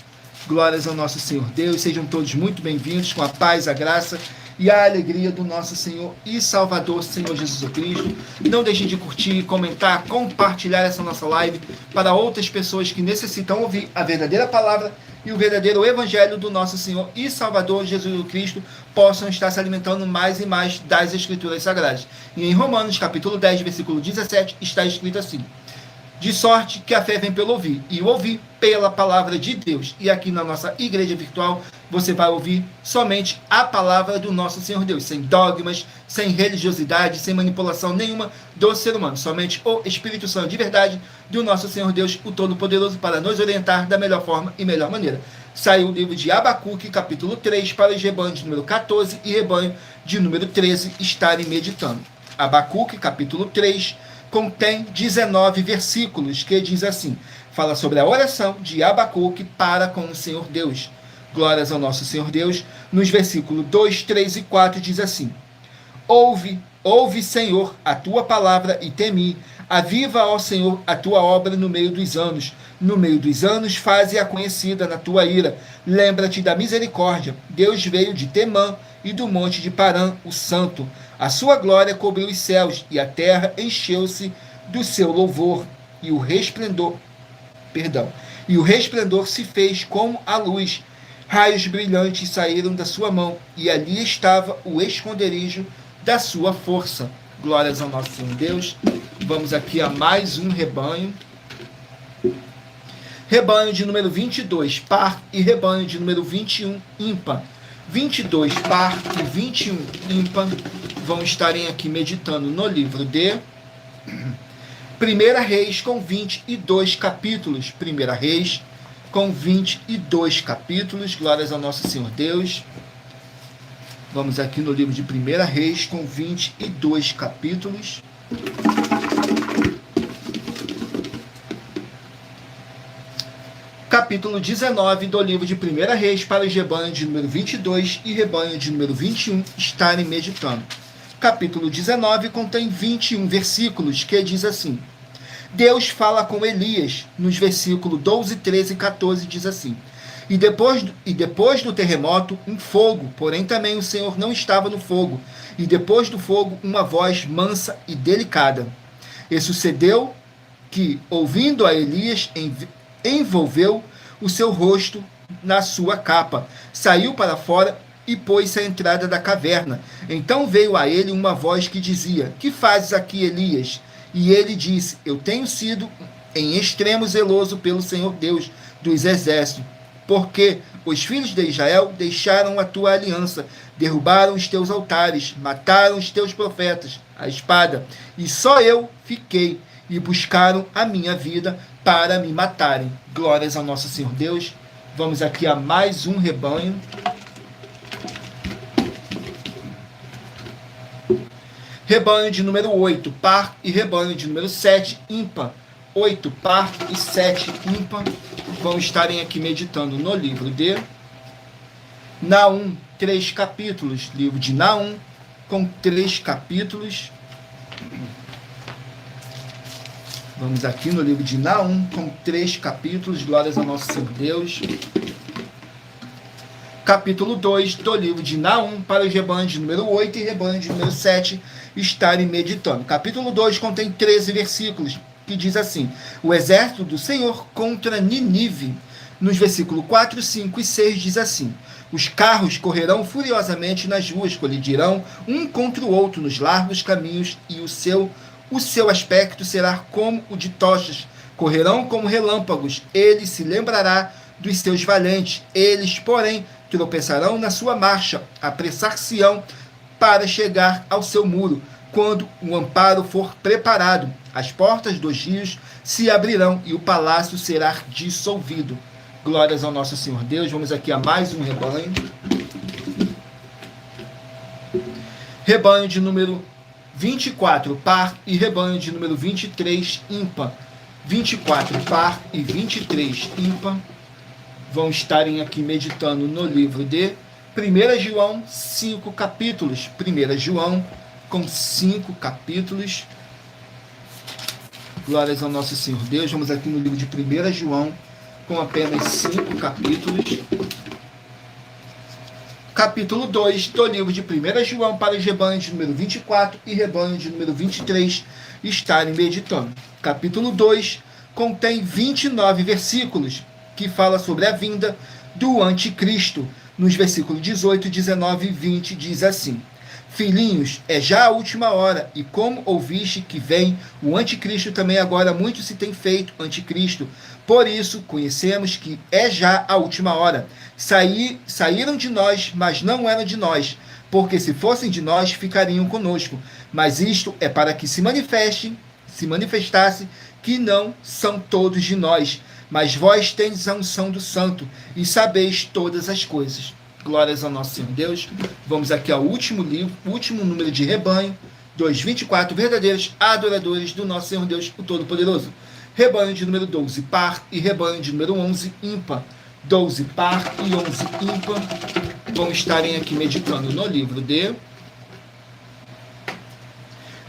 Glórias ao nosso Senhor Deus. Sejam todos muito bem-vindos, com a paz, a graça e a alegria do nosso Senhor e Salvador, Senhor Jesus Cristo. Não deixem de curtir, comentar, compartilhar essa nossa live para outras pessoas que necessitam ouvir a verdadeira palavra e o verdadeiro evangelho do nosso Senhor e Salvador Jesus Cristo possam estar se alimentando mais e mais das Escrituras Sagradas. E em Romanos, capítulo 10, versículo 17, está escrito assim: de sorte que a fé vem pelo ouvir, e o ouvir pela palavra de Deus. E aqui na nossa igreja virtual, você vai ouvir somente a palavra do nosso Senhor Deus, sem dogmas, sem religiosidade, sem manipulação nenhuma do ser humano. Somente o Espírito Santo de verdade do nosso Senhor Deus, o Todo-Poderoso, para nos orientar da melhor forma e melhor maneira. Saiu o livro de Abacuque, capítulo 3, para os rebanhos de número 14 e rebanho de número 13 estarem meditando. Abacuque, capítulo 3, contém 19 versículos, que diz assim, fala sobre a oração de Abacuque para com o Senhor Deus. Glórias ao nosso Senhor Deus. Nos versículos 2, 3 e 4 diz assim: ouve, Senhor, a tua palavra e temi. Aviva, ó Senhor, a tua obra no meio dos anos. No meio dos anos, faze-a conhecida na tua ira. Lembra-te da misericórdia. Deus veio de Temã e do monte de Parã, o santo. A sua glória cobriu os céus, e a terra encheu-se do seu louvor. E o resplendor se fez como a luz. Raios brilhantes saíram da sua mão, e ali estava o esconderijo da sua força. Glórias ao nosso Senhor Deus. Vamos aqui a mais um rebanho. Rebanho de número 22, par, e rebanho de número 21, ímpar. 22, par, e 21, ímpar, vão estarem aqui meditando no livro de 1 Reis, com 22 capítulos. 1 Reis, com 22 capítulos. Glórias ao nosso Senhor Deus. Vamos aqui no livro de 1 Reis, com 22 capítulos. Capítulo 19 do livro de 1 Reis, para os rebanhos de número 22 e rebanho de número 21 estarem meditando. Capítulo 19 contém 21 versículos, que diz assim: Deus fala com Elias, nos versículos 12, 13 e 14, diz assim: E depois do terremoto, um fogo, porém também o Senhor não estava no fogo. E depois do fogo, uma voz mansa e delicada. E sucedeu que, ouvindo a Elias, envolveu o seu rosto na sua capa, saiu para fora e pôs-se à entrada da caverna. Então veio a ele uma voz que dizia: Que fazes aqui, Elias? E ele disse: Eu tenho sido em extremo zeloso pelo Senhor Deus dos exércitos, porque os filhos de Israel deixaram a tua aliança, derrubaram os teus altares, mataram os teus profetas, a espada, e só eu fiquei, e buscaram a minha vida para me matarem. Glórias ao nosso Senhor Deus. Vamos aqui a mais um rebanho. Rebanho de número 8, par, e rebanho de número 7, ímpar. 8, par, e 7, ímpar. Vão estarem aqui meditando no livro de Naum, 3 capítulos. Livro de Naum, com 3 capítulos. Vamos aqui no livro de Naum, com 3 capítulos. Glórias ao nosso Senhor Deus. Capítulo 2 do livro de Naum, para os rebanhos de número 8 e rebanho de número 7 estarem meditando. Capítulo 2 contém 13 versículos, que diz assim: O exército do Senhor contra Ninive. Nos versículos 4, 5 e 6 diz assim: Os carros correrão furiosamente nas ruas, colidirão um contra o outro nos largos caminhos, e o seu aspecto será como o de tochas, correrão como relâmpagos. Ele se lembrará dos seus valentes, eles, porém, tropeçarão na sua marcha, apressar-se-ão para chegar ao seu muro. Quando o amparo for preparado, as portas dos rios se abrirão e o palácio será dissolvido. Glórias ao nosso Senhor Deus. Vamos aqui a mais um rebanho. Rebanho de número 24, par, e rebanho de número 23, ímpar. 24, par, e 23, ímpar. Vão estarem aqui meditando no livro de 1 João, 5 capítulos. 1 João, com 5 capítulos. Glórias ao nosso Senhor Deus. Vamos aqui no livro de 1 João, com apenas 5 capítulos. Capítulo 2 do livro de 1 João, para os rebanhos de número 24 e rebanho de número 23 estarem meditando. Capítulo 2 contém 29 versículos, que fala sobre a vinda do anticristo. Nos versículos 18, 19 e 20 diz assim: Filhinhos, é já a última hora, e como ouviste que vem o anticristo, também agora muito se tem feito anticristo. Por isso, conhecemos que é já a última hora. Saíram de nós, mas não eram de nós, porque se fossem de nós, ficariam conosco. Mas isto é para que se manifestasse que não são todos de nós, mas vós tendes a unção do Santo, e sabeis todas as coisas. Glórias ao nosso Senhor Deus. Vamos aqui ao último livro, último número de rebanho, 24 verdadeiros adoradores do nosso Senhor Deus, o Todo-Poderoso. Rebanho de número 12, par, e rebanho de número 11, ímpar. 12, par, e 11, ímpar. Vão estarem aqui meditando no livro de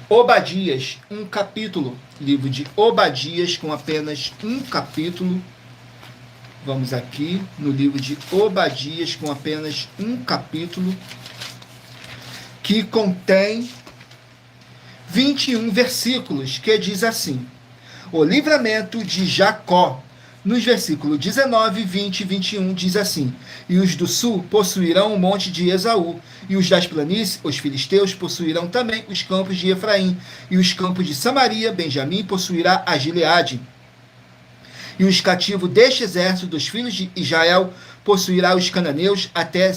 Obadias, um capítulo. Livro de Obadias, com apenas um capítulo. Vamos aqui no livro de Obadias, com apenas um capítulo, que contém 21 versículos, que diz assim: O livramento de Jacó. Nos versículos 19, 20 e 21 diz assim: E os do sul possuirão o monte de Esaú, e os das planícies, os filisteus, possuirão também os campos de Efraim, e os campos de Samaria, Benjamim possuirá a Gileade. E os cativos deste exército dos filhos de Israel possuirá os cananeus até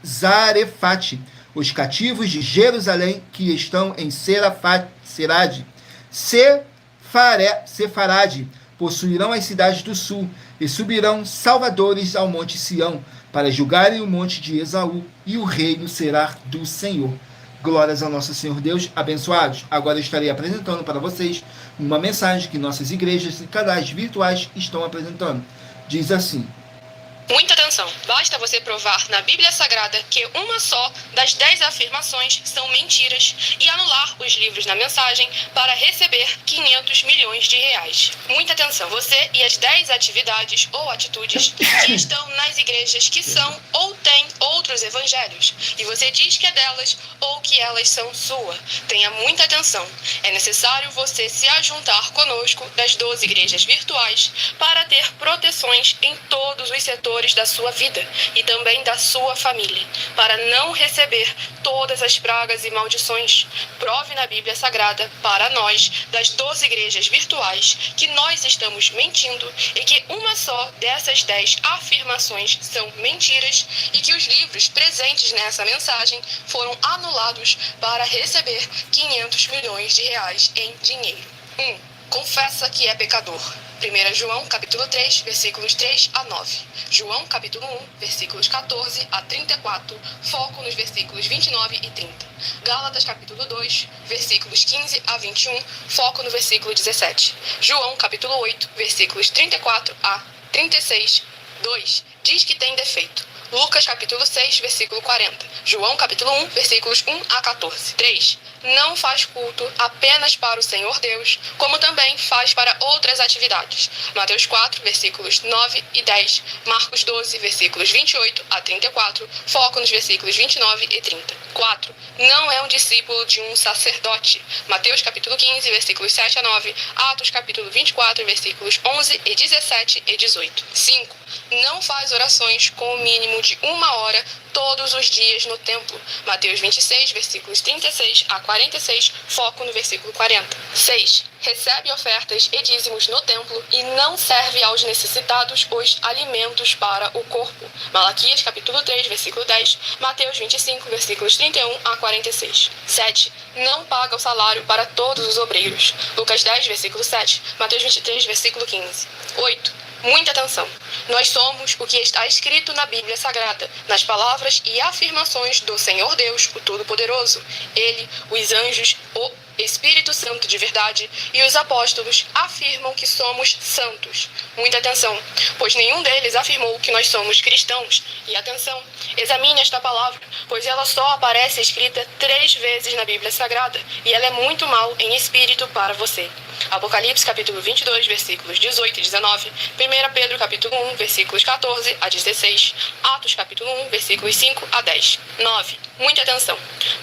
Zarefate. Os cativos de Jerusalém que estão em Sefarade possuirão as cidades do sul, e subirão salvadores ao monte Sião, para julgarem o monte de Esaú, e o reino será do Senhor. Glórias ao nosso Senhor Deus, abençoados. Agora estarei apresentando para vocês uma mensagem que nossas igrejas e canais virtuais estão apresentando. Diz assim: Muita atenção! Basta você provar na Bíblia Sagrada que uma só das 10 afirmações são mentiras e anular os livros na mensagem para receber 500 milhões de reais. Muita atenção! Você e as 10 atividades ou atitudes que estão nas igrejas que são ou têm outros evangelhos e você diz que é delas ou que elas são sua. Tenha muita atenção! É necessário você se ajuntar conosco das 12 igrejas virtuais para ter proteções em todos os setores da sua vida e também da sua família, para não receber todas as pragas e maldições. Prove na Bíblia Sagrada para nós, das 12 igrejas virtuais, que nós estamos mentindo e que uma só dessas 10 afirmações são mentiras e que os livros presentes nessa mensagem foram anulados para receber 500 milhões de reais em dinheiro. 1. Confessa que é pecador. 1 João, capítulo 3, versículos 3 a 9. João, capítulo 1, versículos 14 a 34, foco nos versículos 29 e 30. Gálatas, capítulo 2, versículos 15 a 21, foco no versículo 17. João, capítulo 8, versículos 34 a 36, 2. Diz que tem defeito. Lucas, capítulo 6, versículo 40. João, capítulo 1, versículos 1 a 14. 3. Não faz culto apenas para o Senhor Deus, como também faz para outras atividades. Mateus 4, versículos 9 e 10. Marcos 12, versículos 28 a 34. Foco nos versículos 29 e 30. 4. Não é um discípulo de um sacerdote. Mateus, capítulo 15, versículos 7 a 9. Atos, capítulo 24, versículos 11 e 17 e 18. 5. Não faz orações com o mínimo de 1 hora todos os dias no templo. Mateus 26, versículos 36 a 46, foco no versículo 40. 6. Recebe ofertas e dízimos no templo e não serve aos necessitados os alimentos para o corpo. Malaquias, capítulo 3, versículo 10, Mateus 25, versículos 31 a 46. 7. Não paga o salário para todos os obreiros. Lucas 10, versículo 7, Mateus 23, versículo 15. 8. Muita atenção! Nós somos o que está escrito na Bíblia Sagrada, nas palavras e afirmações do Senhor Deus, o Todo-Poderoso. Ele, os anjos, o Espírito Santo de verdade e os apóstolos afirmam que somos santos. Muita atenção, pois nenhum deles afirmou que nós somos cristãos. E atenção, examine esta palavra, pois ela só aparece escrita 3 vezes na Bíblia Sagrada e ela é muito mal em espírito para você. Apocalipse, capítulo 22, versículos 18 e 19. 1 Pedro, capítulo 1, versículos 14 a 16. Atos, capítulo 1, versículos 5 a 10. 9. Muita atenção.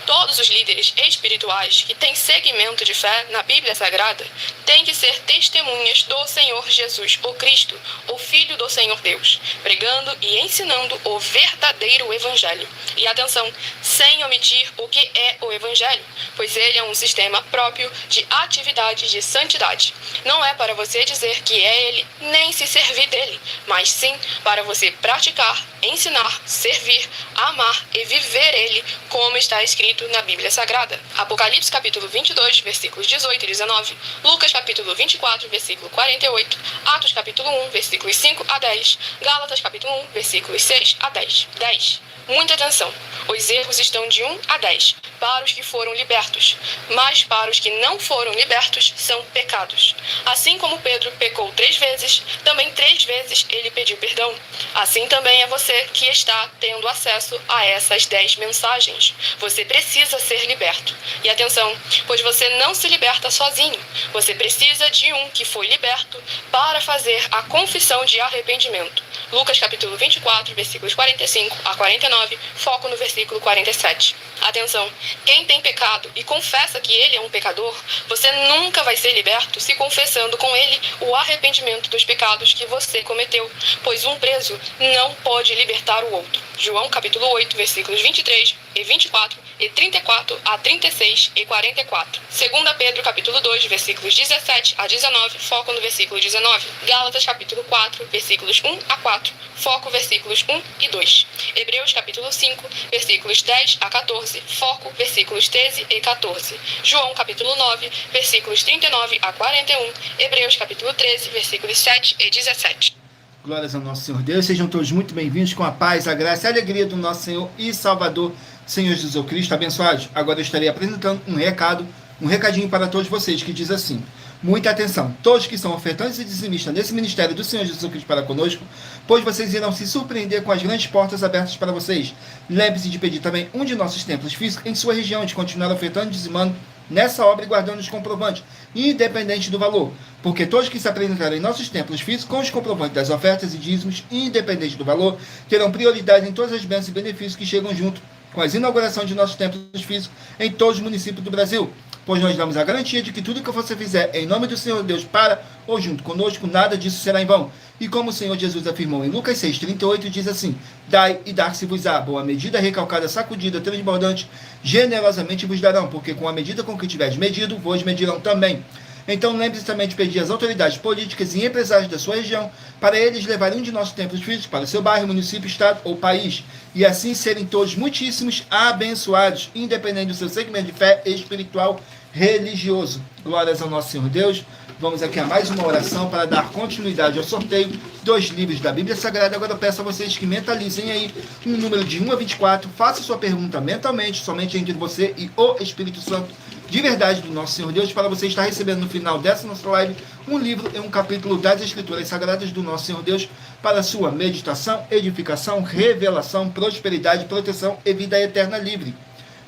Todos os líderes espirituais que têm segmento de fé na Bíblia Sagrada têm que ser testemunhas do Senhor Jesus, o Cristo, o Filho do Senhor Deus, pregando e ensinando o verdadeiro Evangelho. E atenção, sem omitir o que é o Evangelho, pois ele é um sistema próprio de atividade de santidade. Não é para você dizer que é ele, nem se servir dele, mas sim para você praticar, ensinar, servir, amar e viver ele, como está escrito na Bíblia Sagrada. Apocalipse, capítulo 22, versículos 18 e 19. Lucas, capítulo 24, versículo 48. Atos, capítulo 1, versículos 5 a 10. Gálatas, capítulo 1, versículos 6 a 10. 10. Muita atenção! Os erros estão de 1 a 10 para os que foram libertos, mas para os que não foram libertos são pecados. Assim como Pedro pecou 3 vezes, também 3 vezes ele pediu perdão. Assim também é você que está tendo acesso a essas 10 mensagens. Você precisa ser liberto. E atenção, pois você não se liberta sozinho. Você precisa de um que foi liberto para fazer a confissão de arrependimento. Lucas capítulo 24, versículos 45 a 49, foco no versículo 47. Atenção, quem tem pecado e confessa que ele é um pecador, você nunca vai ser liberto se confessando com ele o arrependimento dos pecados que você cometeu, pois um preso não pode libertar o outro. João capítulo 8, versículos 23 e 24 e 34 a 36 e 44. 2 Pedro capítulo 2, versículos 17 a 19, foco no versículo 19. Gálatas capítulo 4, versículos 1 a 4, foco versículos 1 e 2. Hebreus capítulo 5, versículos 10 a 14, foco versículos 13 e 14. João capítulo 9, versículos 39 a 41. Hebreus capítulo 13, versículos 7 e 17. Glórias ao nosso Senhor Deus, sejam todos muito bem-vindos com a paz, a graça e a alegria do nosso Senhor e Salvador, Senhor Jesus Cristo, abençoados. Agora eu estarei apresentando um recadinho para todos vocês, que diz assim: Muita atenção, todos que são ofertantes e dizimistas nesse ministério do Senhor Jesus Cristo para conosco, pois vocês irão se surpreender com as grandes portas abertas para vocês. Lembre-se de pedir também um de nossos templos físicos em sua região, de continuar ofertando e dizimando nessa obra e guardando os comprovantes, independente do valor. Porque todos que se apresentarem em nossos templos físicos com os comprovantes das ofertas e dízimos, independente do valor, terão prioridade em todas as bênçãos e benefícios que chegam junto com as inaugurações de nossos templos físicos em todos os municípios do Brasil. Pois nós damos a garantia de que tudo que você fizer em nome do Senhor Deus para ou junto conosco, nada disso será em vão. E como o Senhor Jesus afirmou em Lucas 6,38, diz assim: dai e dar-se-vos-á, boa medida, recalcada, sacudida, transbordante, generosamente vos darão, porque com a medida com que tiveres medido, vos medirão também. Então lembre-se também de pedir às autoridades políticas e empresários da sua região para eles levarem um de nossos templos físicos para o seu bairro, município, estado ou país, e assim serem todos muitíssimos abençoados, independente do seu segmento de fé espiritual religioso. Glórias ao nosso Senhor Deus. Vamos aqui a mais uma oração para dar continuidade ao sorteio dos livros da Bíblia Sagrada. Agora eu peço a vocês que mentalizem aí um número de 1 a 24. Faça sua pergunta mentalmente, somente entre você e o Espírito Santo de verdade do nosso Senhor Deus, para você estar recebendo no final dessa nossa live um livro e um capítulo das Escrituras Sagradas do nosso Senhor Deus para sua meditação, edificação, revelação, prosperidade, proteção e vida eterna livre.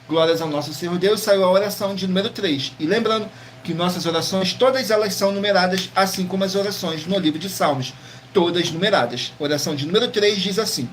Glórias ao nosso Senhor Deus. Saiu a oração de número 3. E lembrando que nossas orações, todas elas são numeradas, assim como as orações no livro de Salmos, todas numeradas. Oração de número 3 diz assim: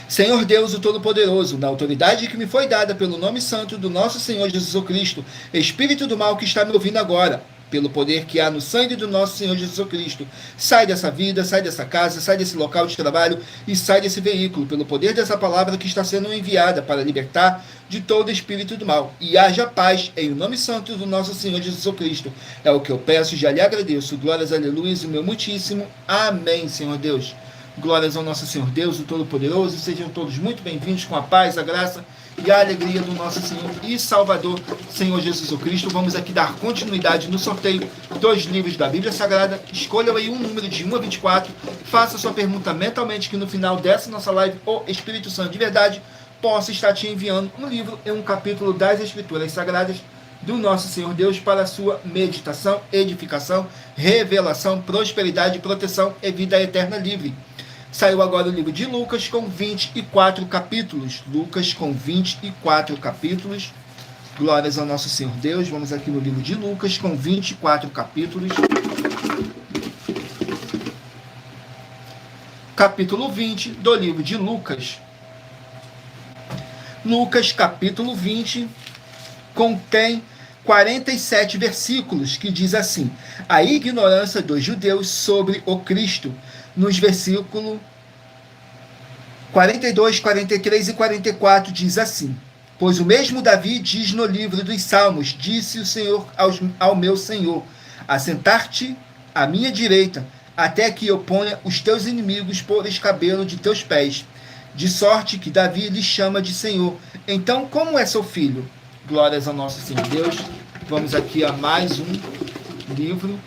Senhor Deus, o Todo-Poderoso, na autoridade que me foi dada pelo nome santo do nosso Senhor Jesus Cristo, Espírito do mal que está me ouvindo agora, pelo poder que há no sangue do nosso Senhor Jesus Cristo, sai dessa vida, sai dessa casa, sai desse local de trabalho e sai desse veículo, pelo poder dessa palavra que está sendo enviada para libertar de todo espírito do mal. E haja paz em o nome santo do nosso Senhor Jesus Cristo. É o que eu peço e já lhe agradeço. Glórias, aleluia, e o meu muitíssimo. Amém, Senhor Deus. Glórias ao nosso Senhor Deus, o Todo-Poderoso. Sejam todos muito bem-vindos com a paz, a graça e a alegria do nosso Senhor e Salvador, Senhor Jesus Cristo. Vamos aqui dar continuidade no sorteio dos livros da Bíblia Sagrada. Escolha aí um número de 1 a 24. Faça sua pergunta mentalmente, que no final dessa nossa live, o Espírito Santo de verdade possa estar te enviando um livro e um capítulo das Escrituras Sagradas do nosso Senhor Deus para a sua meditação, edificação, revelação, prosperidade, proteção e vida eterna livre. Saiu agora o livro de Lucas com 24 capítulos. Lucas com 24 capítulos. Glórias ao nosso Senhor Deus. Vamos aqui no livro de Lucas com 24 capítulos. Capítulo 20 do livro de Lucas. Lucas, capítulo 20, contém 47 versículos, que diz assim: a ignorância dos judeus sobre o Cristo. Nos versículos 42, 43 e 44 diz assim: pois o mesmo Davi diz no livro dos Salmos, disse o Senhor ao meu Senhor, assentar-te à minha direita, até que eu ponha os teus inimigos por escabelo de teus pés. De sorte que Davi lhe chama de Senhor. Então, como é seu filho? Glórias ao nosso Senhor Deus. Vamos aqui a mais um livro.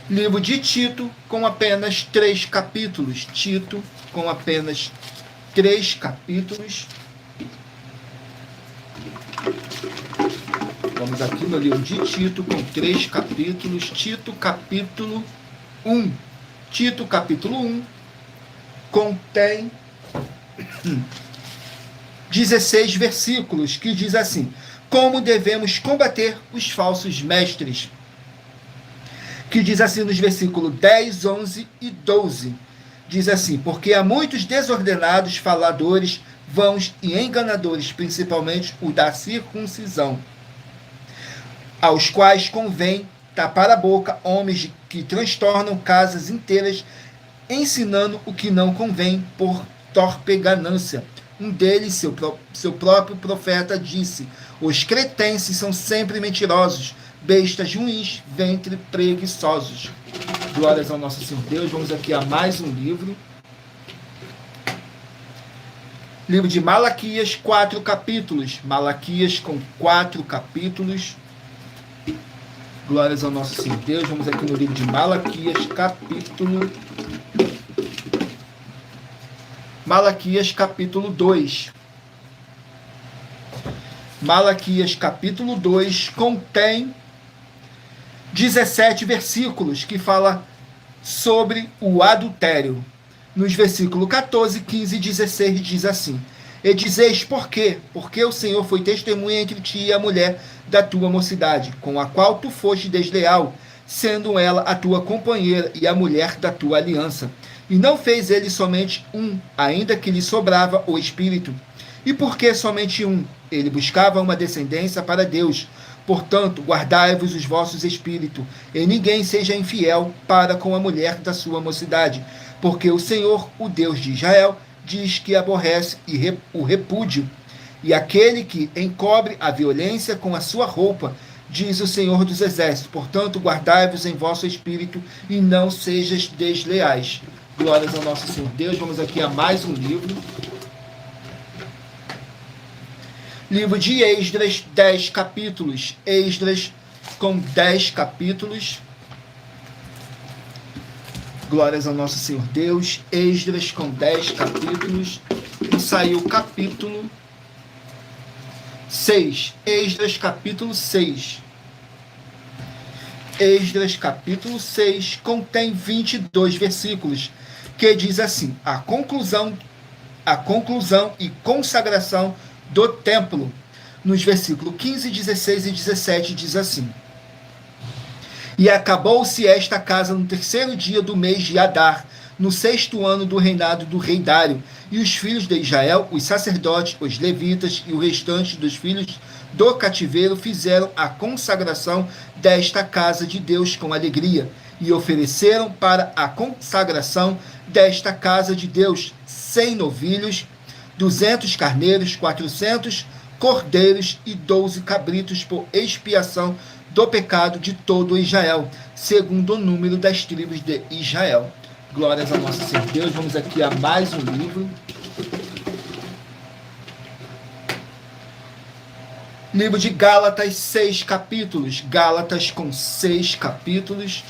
Livro de Tito, com apenas 3 capítulos. Tito, com apenas 3 capítulos. Vamos aqui no livro de Tito, com 3 capítulos. Tito, capítulo 1. Tito, capítulo 1, contém 16 versículos, que diz assim: como devemos combater os falsos mestres. Que diz assim nos versículos 10, 11 e 12. Diz assim: porque há muitos desordenados, faladores, vãos e enganadores, principalmente o da circuncisão, aos quais convém tapar a boca homens que transtornam casas inteiras, ensinando o que não convém por torpe ganância. Um deles, seu próprio profeta, disse: os cretenses são sempre mentirosos, bestas ruins, ventre preguiçosos. Glórias ao nosso Senhor Deus. Vamos aqui a mais um livro. Livro de Malaquias, 4 capítulos. Malaquias com 4 capítulos. Glórias ao nosso Senhor Deus. Vamos aqui no livro de Malaquias, Malaquias, capítulo 2. Malaquias capítulo 2 contém 17 versículos que fala sobre o adultério. Nos versículos 14, 15 e 16 diz assim: E dizeis por quê? Porque o Senhor foi testemunha entre ti e a mulher da tua mocidade, com a qual tu foste desleal, sendo ela a tua companheira e a mulher da tua aliança. E não fez ele somente um, ainda que lhe sobrava o espírito. E por que somente um? Ele buscava uma descendência para Deus. Portanto, guardai-vos os vossos espíritos, e ninguém seja infiel para com a mulher da sua mocidade, porque o Senhor, o Deus de Israel, diz que aborrece o repúdio, e aquele que encobre a violência com a sua roupa, diz o Senhor dos Exércitos. Portanto, guardai-vos em vosso espírito, e não sejais desleais. Glórias ao nosso Senhor Deus. Vamos aqui a mais um livro. Livro de Esdras, 10 capítulos. Esdras com 10 capítulos. Glórias ao nosso Senhor Deus. Esdras com 10 capítulos. E saiu o capítulo 6. Esdras capítulo 6. Esdras capítulo 6 contém 22 versículos, que diz assim: a conclusão e consagração do templo. Nos versículos 15, 16 e 17 diz assim: E acabou-se esta casa no 3º dia do mês de Adar, no 6º ano do reinado do rei Dário, e os filhos de Israel, os sacerdotes, os levitas e o restante dos filhos do cativeiro fizeram a consagração desta casa de Deus com alegria, e ofereceram para a consagração desta casa de Deus 100 novilhos, 200 carneiros, 400 cordeiros e 12 cabritos por expiação do pecado de todo Israel, segundo o número das tribos de Israel. Glórias ao nosso Senhor Deus. Vamos aqui a mais um livro. Livro de Gálatas, 6 capítulos. Gálatas com 6 capítulos.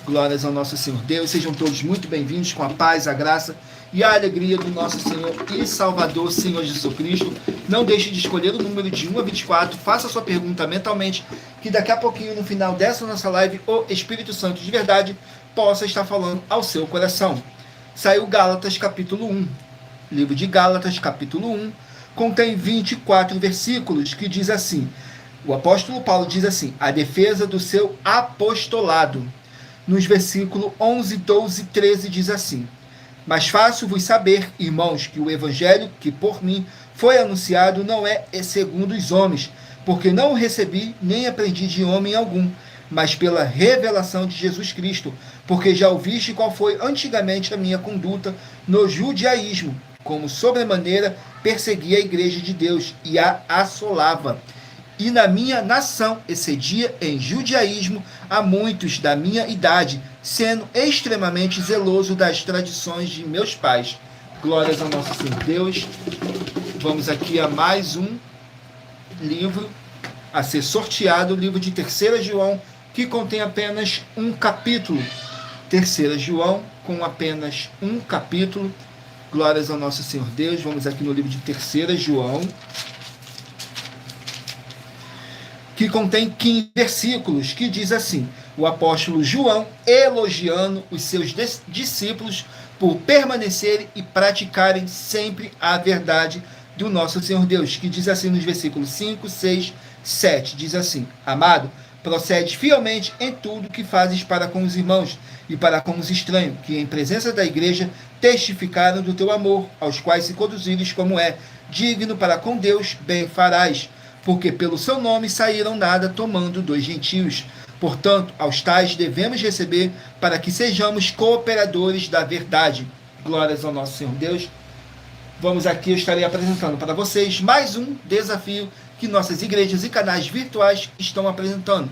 Glórias ao nosso Senhor Deus. Sejam todos muito bem-vindos, com a paz, a graça e a alegria do nosso Senhor e Salvador, Senhor Jesus Cristo. Não deixe de escolher o número de 1 a 24. Faça a sua pergunta mentalmente, que daqui a pouquinho, no final dessa nossa live, o Espírito Santo de verdade possa estar falando ao seu coração. Saiu Gálatas capítulo 1. Livro de Gálatas capítulo 1 contém 24 versículos, que diz assim: o apóstolo Paulo diz assim: a defesa do seu apostolado. Nos versículos 11, 12 e 13 diz assim: mas faço-vos saber, irmãos, que o evangelho que por mim foi anunciado não é segundo os homens, porque não o recebi nem aprendi de homem algum, mas pela revelação de Jesus Cristo, porque já ouviste qual foi antigamente a minha conduta no judaísmo, como sobremaneira perseguia a igreja de Deus e a assolava. E na minha nação excedia em judaísmo a muitos da minha idade, sendo extremamente zeloso das tradições de meus pais. Glórias ao nosso Senhor Deus. Vamos aqui a mais um livro a ser sorteado, o livro de 3 João, que contém apenas um capítulo. 3 João, com apenas um capítulo. Glórias ao nosso Senhor Deus. Vamos aqui no livro de 3 João, que contém 15 versículos, que diz assim: o apóstolo João elogiando os seus discípulos por permanecerem e praticarem sempre a verdade do nosso Senhor Deus, que diz assim nos versículos 5, 6, 7, diz assim: amado, procede fielmente em tudo que fazes para com os irmãos e para com os estranhos, que em presença da igreja testificaram do teu amor, aos quais se conduzires como é digno para com Deus, bem farás, porque pelo seu nome saíram nada tomando dos gentios. Portanto, aos tais devemos receber, para que sejamos cooperadores da verdade. Glórias ao nosso Senhor Deus. Vamos aqui, eu estarei apresentando para vocês mais um desafio que nossas igrejas e canais virtuais estão apresentando.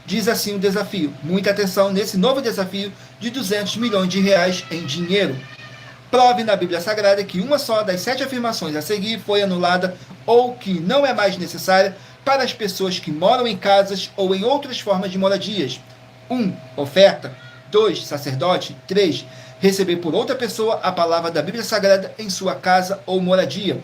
Diz assim o desafio: muita atenção nesse novo desafio de 200 milhões de reais em dinheiro. Prove na Bíblia Sagrada que uma só das 7 afirmações a seguir foi anulada ou que não é mais necessária para as pessoas que moram em casas ou em outras formas de moradias. 1. Oferta. 2. Sacerdote. 3. Receber por outra pessoa a palavra da Bíblia Sagrada em sua casa ou moradia.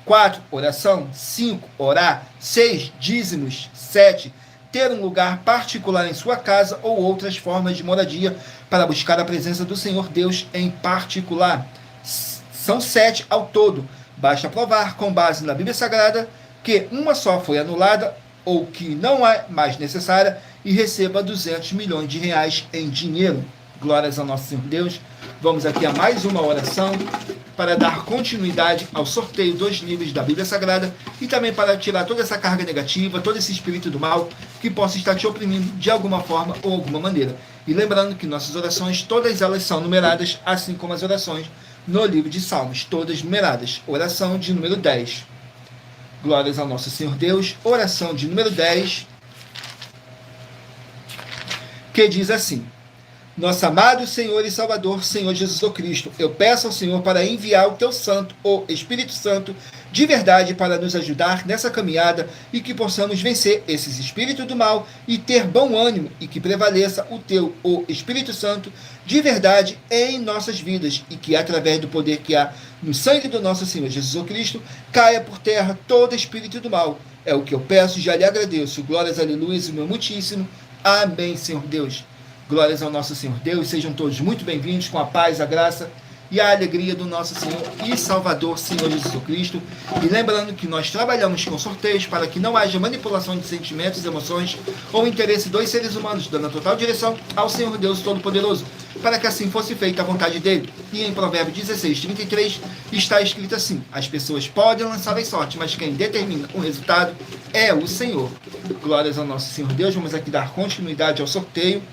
4. Oração. 5. Orar. 6. Dízimos. 7. Ter um lugar particular em sua casa ou outras formas de moradia para buscar a presença do Senhor Deus em particular. São 7 ao todo. Basta provar, com base na Bíblia Sagrada, que uma só foi anulada ou que não é mais necessária e receba 200 milhões de reais em dinheiro. Glórias ao nosso Senhor Deus. Vamos aqui a mais uma oração para dar continuidade ao sorteio dos livros da Bíblia Sagrada e também para tirar toda essa carga negativa, todo esse espírito do mal que possa estar te oprimindo de alguma forma ou alguma maneira. E lembrando que nossas orações, todas elas são numeradas, assim como as orações no livro de Salmos, todas numeradas. Oração de número 10. Glórias ao nosso Senhor Deus. Oração de número 10, que diz assim: Nosso amado Senhor e Salvador, Senhor Jesus Cristo, eu peço ao Senhor para enviar o teu Santo, o Espírito Santo, de verdade para nos ajudar nessa caminhada e que possamos vencer esses espíritos do mal e ter bom ânimo e que prevaleça o teu, o Espírito Santo, de verdade em nossas vidas e que através do poder que há no sangue do nosso Senhor Jesus Cristo, caia por terra todo espírito do mal. É o que eu peço e já lhe agradeço. Glórias, aleluia, meu muitíssimo. Amém, Senhor Deus. Glórias ao nosso Senhor Deus, sejam todos muito bem-vindos com a paz, a graça e a alegria do nosso Senhor e Salvador, Senhor Jesus Cristo. E lembrando que nós trabalhamos com sorteios para que não haja manipulação de sentimentos, emoções ou interesse dos seres humanos, dando a total direção ao Senhor Deus Todo-Poderoso, para que assim fosse feita a vontade dele. E em Provérbios 16:33 está escrito assim: as pessoas podem lançar as sortes, mas quem determina o resultado é o Senhor. Glórias ao nosso Senhor Deus. Vamos aqui dar continuidade ao sorteio.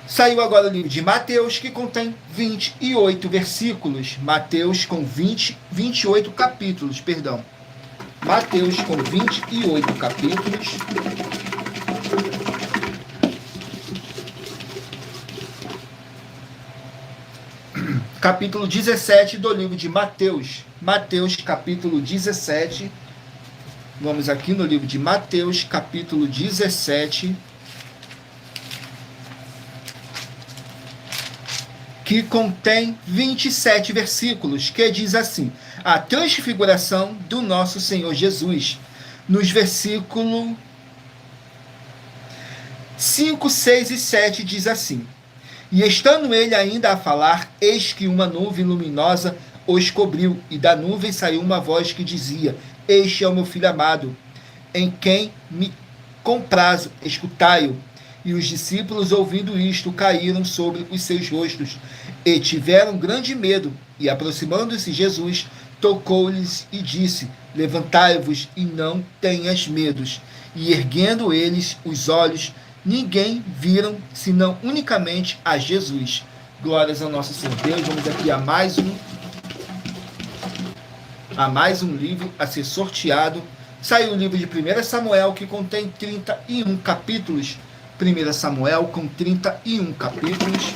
Saiu agora o livro de Mateus, que contém 28 versículos. Mateus com 28 capítulos, perdão. Mateus com 28 capítulos. Capítulo 17 do livro de Mateus. Mateus, capítulo 17. Vamos aqui no livro de Mateus, capítulo 17. Que contém 27 versículos, que diz assim: a transfiguração do nosso Senhor Jesus. Nos versículos 5, 6 e 7 diz assim: e estando ele ainda a falar, eis que uma nuvem luminosa os cobriu, e da nuvem saiu uma voz que dizia: este é o meu filho amado, em quem me comprazo, escutai-o. E os discípulos, ouvindo isto, caíram sobre os seus rostos e tiveram grande medo. E aproximando-se Jesus, tocou-lhes e disse: levantai-vos e não tenhas medos. E erguendo eles os olhos, ninguém viram, senão unicamente a Jesus. Glórias ao nosso Senhor Deus. Vamos aqui a mais um livro a ser sorteado. Saiu o livro de 1 Samuel, que contém 31 capítulos. 1 Samuel com 31 capítulos.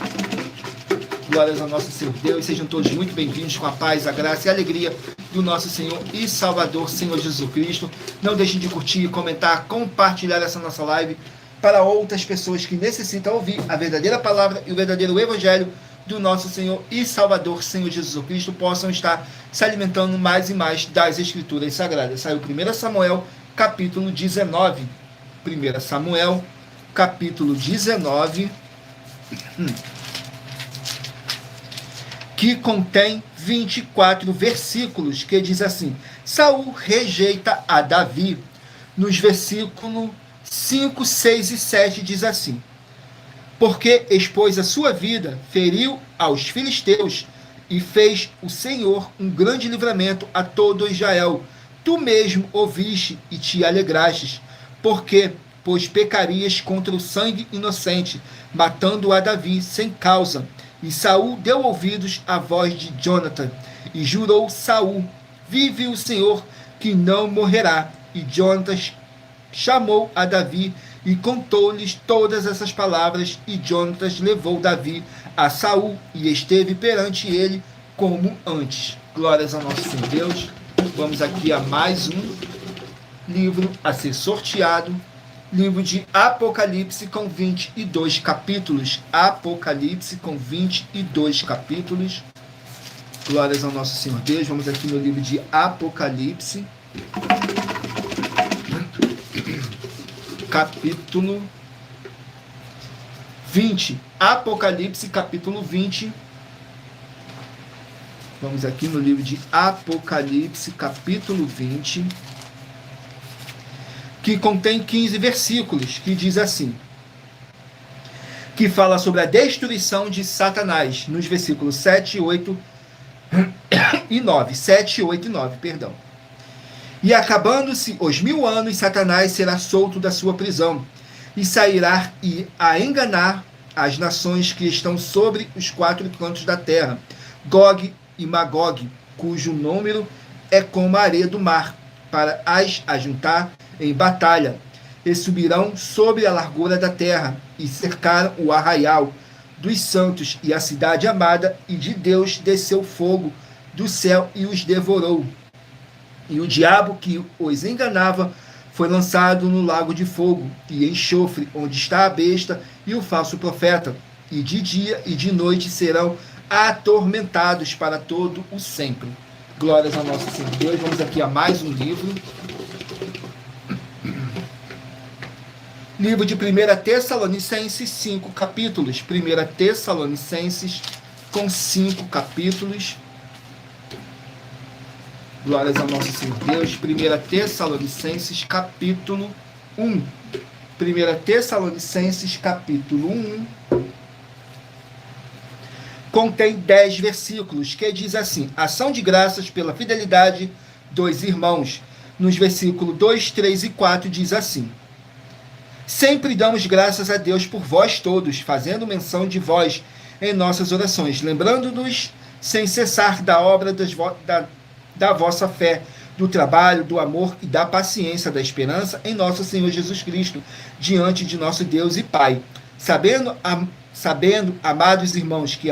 Glórias ao nosso Senhor Deus. Sejam todos muito bem-vindos com a paz, a graça e a alegria do nosso Senhor e Salvador, Senhor Jesus Cristo. Não deixem de curtir, comentar, compartilhar essa nossa live para outras pessoas que necessitam ouvir a verdadeira palavra e o verdadeiro evangelho do nosso Senhor e Salvador, Senhor Jesus Cristo, possam estar se alimentando mais e mais das Escrituras Sagradas. Saiu 1 Samuel, capítulo 19. 1 Samuel, capítulo 19, que contém 24 versículos, que diz assim: Saul rejeita a Davi. Nos versículos 5, 6 e 7 diz assim: porque expôs a sua vida, feriu aos filisteus, e fez o Senhor um grande livramento a todo Israel. Tu mesmo ouviste e te alegrastes, porque pois pecarias contra o sangue inocente, matando a Davi sem causa. E Saul deu ouvidos à voz de Jonathan, e jurou Saul: vive o Senhor, que não morrerá. E Jonathan chamou a Davi e contou-lhes todas essas palavras, e Jonathan levou Davi a Saul, e esteve perante ele como antes. Glórias ao nosso Senhor Deus. Vamos aqui a mais um livro a ser sorteado. Livro de Apocalipse com 22 capítulos. Apocalipse com 22 capítulos. Glórias ao nosso Senhor Deus. Vamos aqui no livro de Apocalipse, capítulo 20. Apocalipse, capítulo 20. Vamos aqui no livro de Apocalipse, capítulo 20, que contém 15 versículos, que diz assim, que fala sobre a destruição de Satanás, nos versículos 7, 8 e 9. 7, 8 e 9, perdão. E acabando-se os 1000 anos, Satanás será solto da sua prisão, e sairá a enganar as nações que estão sobre os 4 cantos da terra, Gog e Magog, cujo número é como a areia do mar, para as ajuntar em batalha, e subirão sobre a largura da terra, e cercaram o arraial dos santos e a cidade amada, e de Deus desceu fogo do céu e os devorou. E o diabo que os enganava foi lançado no lago de fogo e enxofre, onde está a besta e o falso profeta, e de dia e de noite serão atormentados para todo o sempre. Glórias ao nosso Senhor Deus. Vamos aqui a mais um livro. Livro de 1 Tessalonicenses, 5 capítulos. 1 Tessalonicenses, com 5 capítulos. Glórias ao nosso Senhor Deus. 1 Tessalonicenses, capítulo 1. 1 Tessalonicenses, capítulo 1. Contém 10 versículos, que diz assim: ação de graças pela fidelidade dos irmãos. Nos versículos 2, 3 e 4 diz assim: sempre damos graças a Deus por vós todos, fazendo menção de vós em nossas orações, lembrando-nos sem cessar da obra da vossa fé, do trabalho, do amor e da paciência, da esperança em nosso Senhor Jesus Cristo, diante de nosso Deus e Pai. Sabendo, amados irmãos, que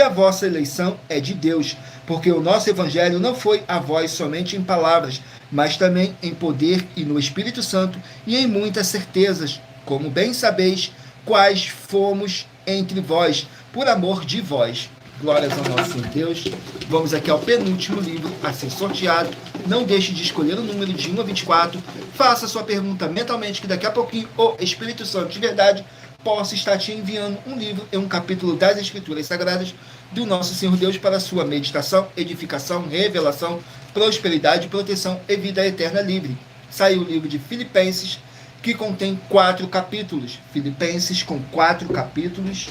a vossa eleição é de Deus, porque o nosso evangelho não foi a vós somente em palavras, mas também em poder e no Espírito Santo e em muitas certezas, como bem sabeis, quais fomos entre vós, por amor de vós. Glórias ao nosso Senhor Deus. Vamos aqui ao penúltimo livro a ser sorteado. Não deixe de escolher o número de 1 a 24. Faça sua pergunta mentalmente, que daqui a pouquinho o Espírito Santo de verdade possa estar te enviando um livro e um capítulo das Escrituras Sagradas do nosso Senhor Deus para sua meditação, edificação, revelação, prosperidade, proteção e vida eterna livre. Saiu o livro de Filipenses, que contém 4 capítulos. Filipenses com 4 capítulos.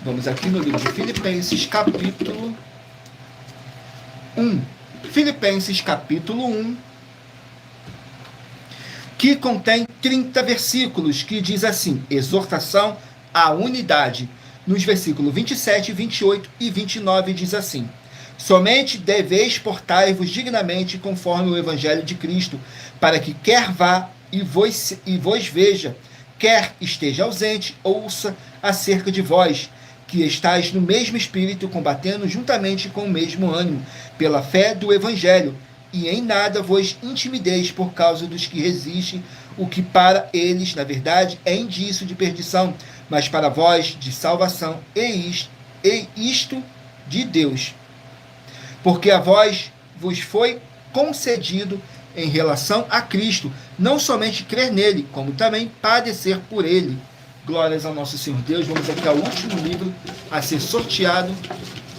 Vamos aqui no livro de Filipenses, capítulo 1. Filipenses, capítulo 1, que contém 30 versículos, que diz assim: exortação à unidade. Nos versículos 27, 28 e 29 diz assim: somente deveis portai-vos dignamente conforme o evangelho de Cristo, para que quer vá e vos veja, quer esteja ausente, ouça acerca de vós, que estáis no mesmo espírito, combatendo juntamente com o mesmo ânimo, pela fé do evangelho, e em nada vos intimideis por causa dos que resistem, o que para eles, na verdade, é indício de perdição, mas para vós de salvação, e isto de Deus. Porque a vós vos foi concedido em relação a Cristo, não somente crer nele, como também padecer por ele. Glórias ao nosso Senhor Deus. Vamos aqui ao último livro a ser sorteado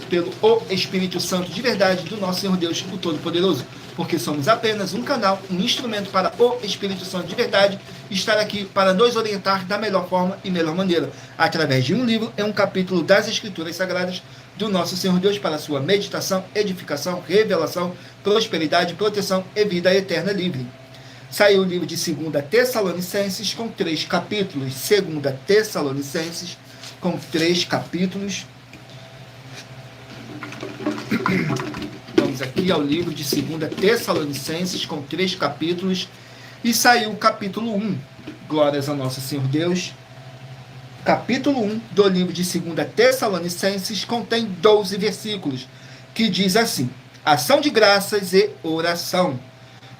pelo Espírito Santo de verdade do nosso Senhor Deus, o Todo-Poderoso, porque somos apenas um canal, um instrumento para o Espírito Santo de verdade estar aqui para nos orientar da melhor forma e melhor maneira, através de um livro e um capítulo das Escrituras Sagradas do nosso Senhor Deus para sua meditação, edificação, revelação, prosperidade, proteção e vida eterna livre. Saiu o livro de 2 Tessalonicenses com 3 capítulos. 2 Tessalonicenses com 3 capítulos. Vamos aqui ao livro de 2 Tessalonicenses com 3 capítulos. E saiu o capítulo 1. Glórias ao nosso Senhor Deus. Capítulo 1 do livro de 2 Tessalonicenses contém 12 versículos, que diz assim: ação de graças e oração.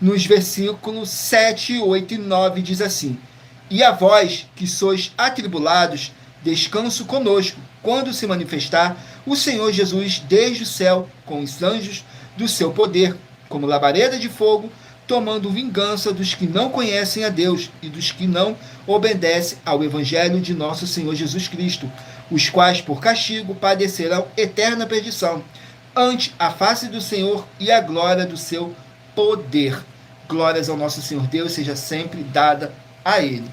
Nos versículos 7, 8 e 9 diz assim: e a vós que sois atribulados, descanso conosco, quando se manifestar o Senhor Jesus desde o céu com os anjos do seu poder, como labareda de fogo, tomando vingança dos que não conhecem a Deus e dos que não obedecem ao Evangelho de nosso Senhor Jesus Cristo, os quais, por castigo, padecerão eterna perdição, ante a face do Senhor e a glória do seu poder. Glórias ao nosso Senhor Deus seja sempre dada a Ele.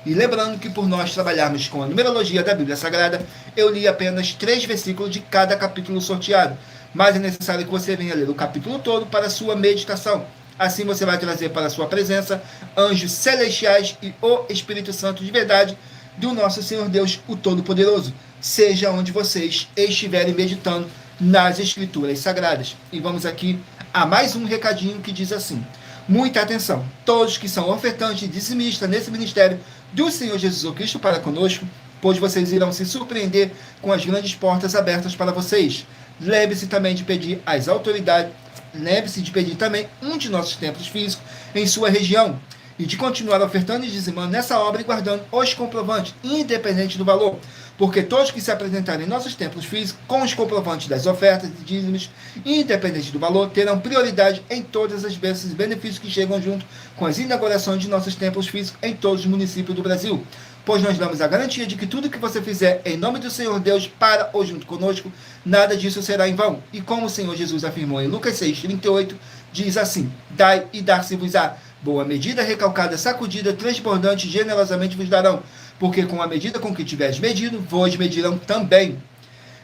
E lembrando que por nós trabalharmos com a numerologia da Bíblia Sagrada, eu li apenas 3 versículos de cada capítulo sorteado, mas é necessário que você venha ler o capítulo todo para a sua meditação. Assim você vai trazer para a sua presença anjos celestiais e o Espírito Santo de verdade do nosso Senhor Deus, o Todo-Poderoso, seja onde vocês estiverem meditando nas Escrituras Sagradas. E vamos aqui a mais um recadinho que diz assim: muita atenção, todos que são ofertantes e dizimistas nesse ministério do Senhor Jesus Cristo para conosco, pois vocês irão se surpreender com as grandes portas abertas para vocês. Lembre-se também de pedir às autoridades, lembre-se de pedir também um de nossos templos físicos em sua região e de continuar ofertando e dizimando nessa obra e guardando os comprovantes, independente do valor, porque todos que se apresentarem em nossos templos físicos com os comprovantes das ofertas e dízimos, independente do valor, terão prioridade em todas as bênçãos e benefícios que chegam junto com as inaugurações de nossos templos físicos em todos os municípios do Brasil, pois nós damos a garantia de que tudo que você fizer em nome do Senhor Deus para ou junto conosco, nada disso será em vão. E como o Senhor Jesus afirmou em Lucas 6,38, diz assim: dai e dar-se-vos-á. Boa medida, recalcada, sacudida, transbordante, generosamente vos darão, porque com a medida com que tiveres medido, vos medirão também.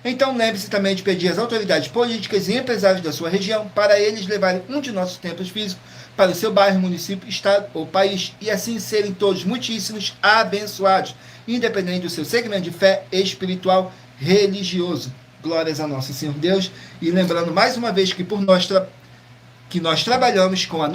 Então lembre-se também de pedir às autoridades políticas e empresários da sua região para eles levarem um de nossos templos físicos para o seu bairro, município, estado ou país, e assim serem todos muitíssimos abençoados, independente do seu segmento de fé espiritual religioso. Glórias a nosso Senhor Deus. E lembrando mais uma vez que por nós trabalhamos com a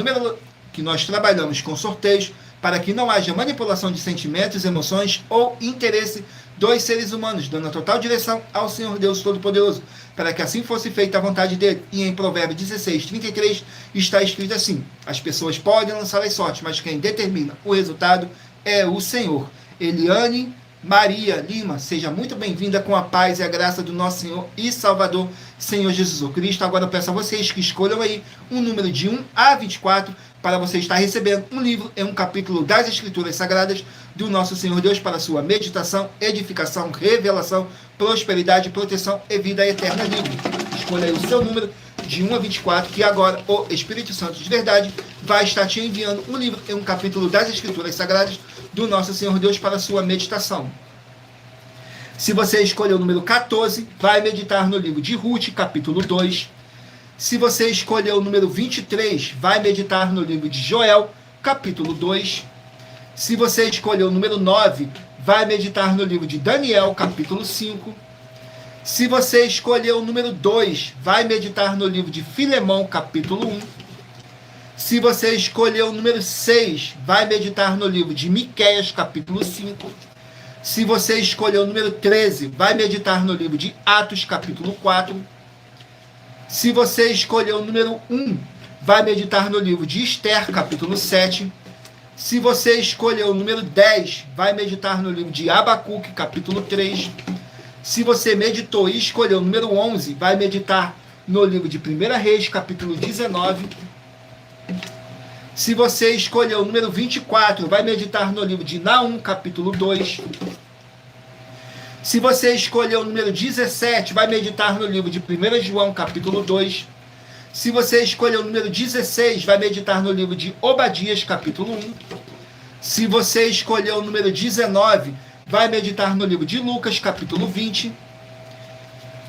que nós trabalhamos com sorteios para que não haja manipulação de sentimentos, emoções ou interesse dos seres humanos, dando a total direção ao Senhor Deus Todo-Poderoso, para que assim fosse feita a vontade dele. E em Provérbios 16:33 está escrito assim: as pessoas podem lançar as sortes, mas quem determina o resultado é o Senhor. Eliane Maria Lima, seja muito bem-vinda com a paz e a graça do nosso Senhor e Salvador, Senhor Jesus Cristo. Agora eu peço a vocês que escolham aí um número de 1 a 24 para você estar recebendo um livro em um capítulo das Escrituras Sagradas do nosso Senhor Deus para sua meditação, edificação, revelação, prosperidade, proteção e vida eterna livre. Escolha aí o seu número de 1 a 24, que agora o Espírito Santo de verdade vai estar te enviando um livro em um capítulo das Escrituras Sagradas do nosso Senhor Deus para a sua meditação. Se você escolher o número 14, vai meditar no livro de Ruth, capítulo 2. Se você escolher o número 23, vai meditar no livro de Joel, capítulo 2. Se você escolher o número 9, vai meditar no livro de Daniel, capítulo 5. Se você escolher o número 2, vai meditar no livro de Filemão, capítulo 1. Se você escolher o número 6, vai meditar no livro de Miqueias, capítulo 5. Se você escolher o número 13, vai meditar no livro de Atos, capítulo 4. Se você escolher o número 1, vai meditar no livro de Esther, capítulo 7. Se você escolher o número 10, vai meditar no livro de Abacuque, capítulo 3. Se você meditou e escolheu o número 11, vai meditar no livro de 1 Reis, capítulo 19. Se você escolheu o número 24, vai meditar no livro de Naum, capítulo 2. Se você escolheu o número 17, vai meditar no livro de 1 João, capítulo 2. Se você escolheu o número 16, vai meditar no livro de Obadias, capítulo 1. Se você escolheu o número 19, vai meditar no livro de Lucas, capítulo 20.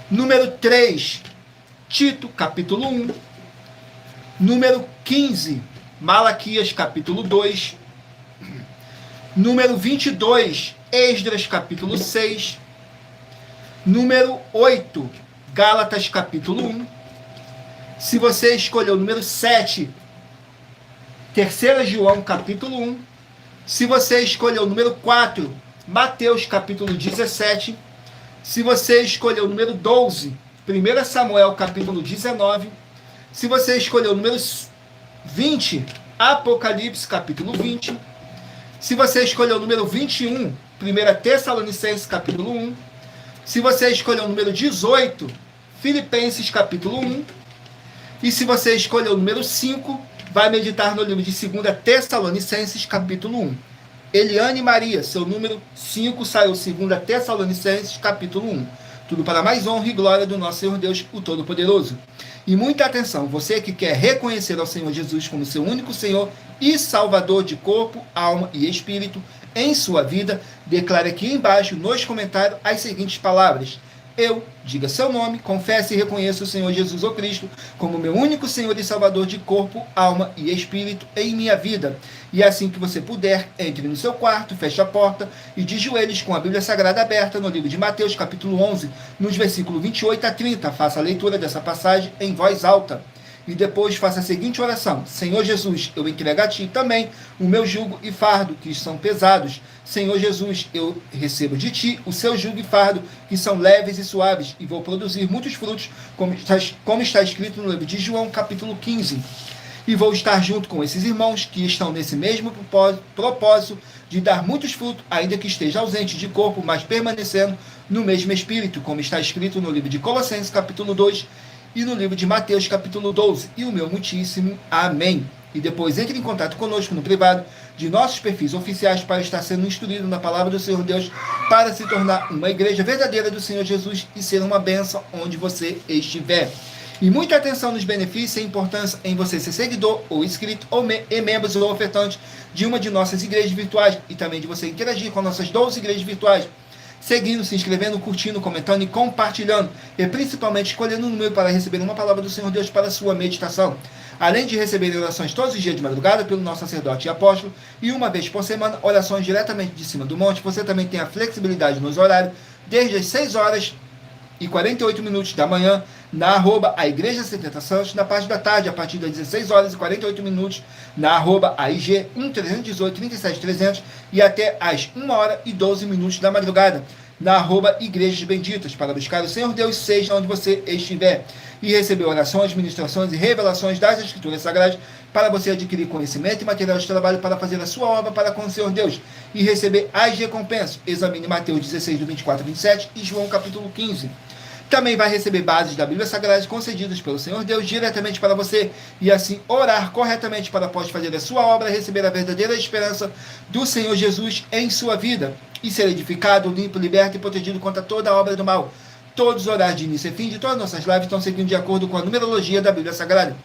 Número 3, Tito, capítulo 1. Número 15, Malaquias, capítulo 2. Número 22, Esdras, capítulo 6. Número 8, Gálatas, capítulo 1. Se você escolheu o número 7, 3 João, capítulo 1. Se você escolheu o número 4, Mateus, capítulo 17. Se você escolheu o número 12, 1 Samuel, capítulo 19. Se você escolheu o número 20, Apocalipse, capítulo 20. Se você escolheu o número 21, 1 Tessalonicenses, capítulo 1. Se você escolher o número 18, Filipenses capítulo 1. E se você escolher o número 5, vai meditar no livro de 2 Tessalonicenses capítulo 1. Eliane Maria, seu número 5, saiu 2 Tessalonicenses capítulo 1. Tudo para mais honra e glória do nosso Senhor Deus, o Todo-Poderoso. E muita atenção, você que quer reconhecer ao Senhor Jesus como seu único Senhor e Salvador de corpo, alma e espírito em sua vida, declare aqui embaixo nos comentários as seguintes palavras: eu, diga seu nome, confesse e reconheça o Senhor Jesus ou Cristo como meu único Senhor e Salvador de corpo, alma e espírito em minha vida. E assim que você puder, entre no seu quarto, feche a porta e de joelhos com a Bíblia Sagrada aberta no livro de Mateus, capítulo 11, nos versículos 28 a 30. Faça a leitura dessa passagem em voz alta. E depois faça a seguinte oração: Senhor Jesus, eu entrego a Ti também o meu jugo e fardo, que são pesados. Senhor Jesus, eu recebo de Ti o seu jugo e fardo, que são leves e suaves, e vou produzir muitos frutos, como está escrito no livro de João, capítulo 15. E vou estar junto com esses irmãos que estão nesse mesmo propósito de dar muitos frutos, ainda que esteja ausente de corpo, mas permanecendo no mesmo espírito, como está escrito no livro de Colossenses, capítulo 2, e no livro de Mateus, capítulo 12, e o meu muitíssimo amém. E depois entre em contato conosco no privado de nossos perfis oficiais para estar sendo instruído na palavra do Senhor Deus, para se tornar uma igreja verdadeira do Senhor Jesus e ser uma bênção onde você estiver. E muita atenção nos benefícios e importância em você ser seguidor ou inscrito e membros ou ofertante de uma de nossas igrejas virtuais, e também de você interagir com nossas 12 igrejas virtuais, seguindo, se inscrevendo, curtindo, comentando e compartilhando, e principalmente escolhendo um número para receber uma palavra do Senhor Deus para a sua meditação. Além de receber orações todos os dias de madrugada pelo nosso sacerdote e apóstolo, e uma vez por semana, orações diretamente de cima do monte, você também tem a flexibilidade nos horários, desde as 6 horas e 48 minutos da manhã, na arroba a Igreja 70 Santos, na parte da tarde, a partir das 16 horas e 48 minutos, na arroba AIG 1318-37300 e até às 1 hora e 12 minutos da madrugada, na arroba Igrejas Benditas, para buscar o Senhor Deus, seja onde você estiver, e receber orações, ministrações e revelações das Escrituras Sagradas, para você adquirir conhecimento e material de trabalho para fazer a sua obra para com o Senhor Deus, e receber as recompensas. Examine Mateus 16, do 24 a 27 e João capítulo 15. Também vai receber bases da Bíblia Sagrada concedidas pelo Senhor Deus diretamente para você, e assim orar corretamente para após fazer a sua obra, receber a verdadeira esperança do Senhor Jesus em sua vida, e ser edificado, limpo, liberto e protegido contra toda a obra do mal. Todos os horários de início e fim de todas as nossas lives estão seguindo de acordo com a numerologia da Bíblia Sagrada.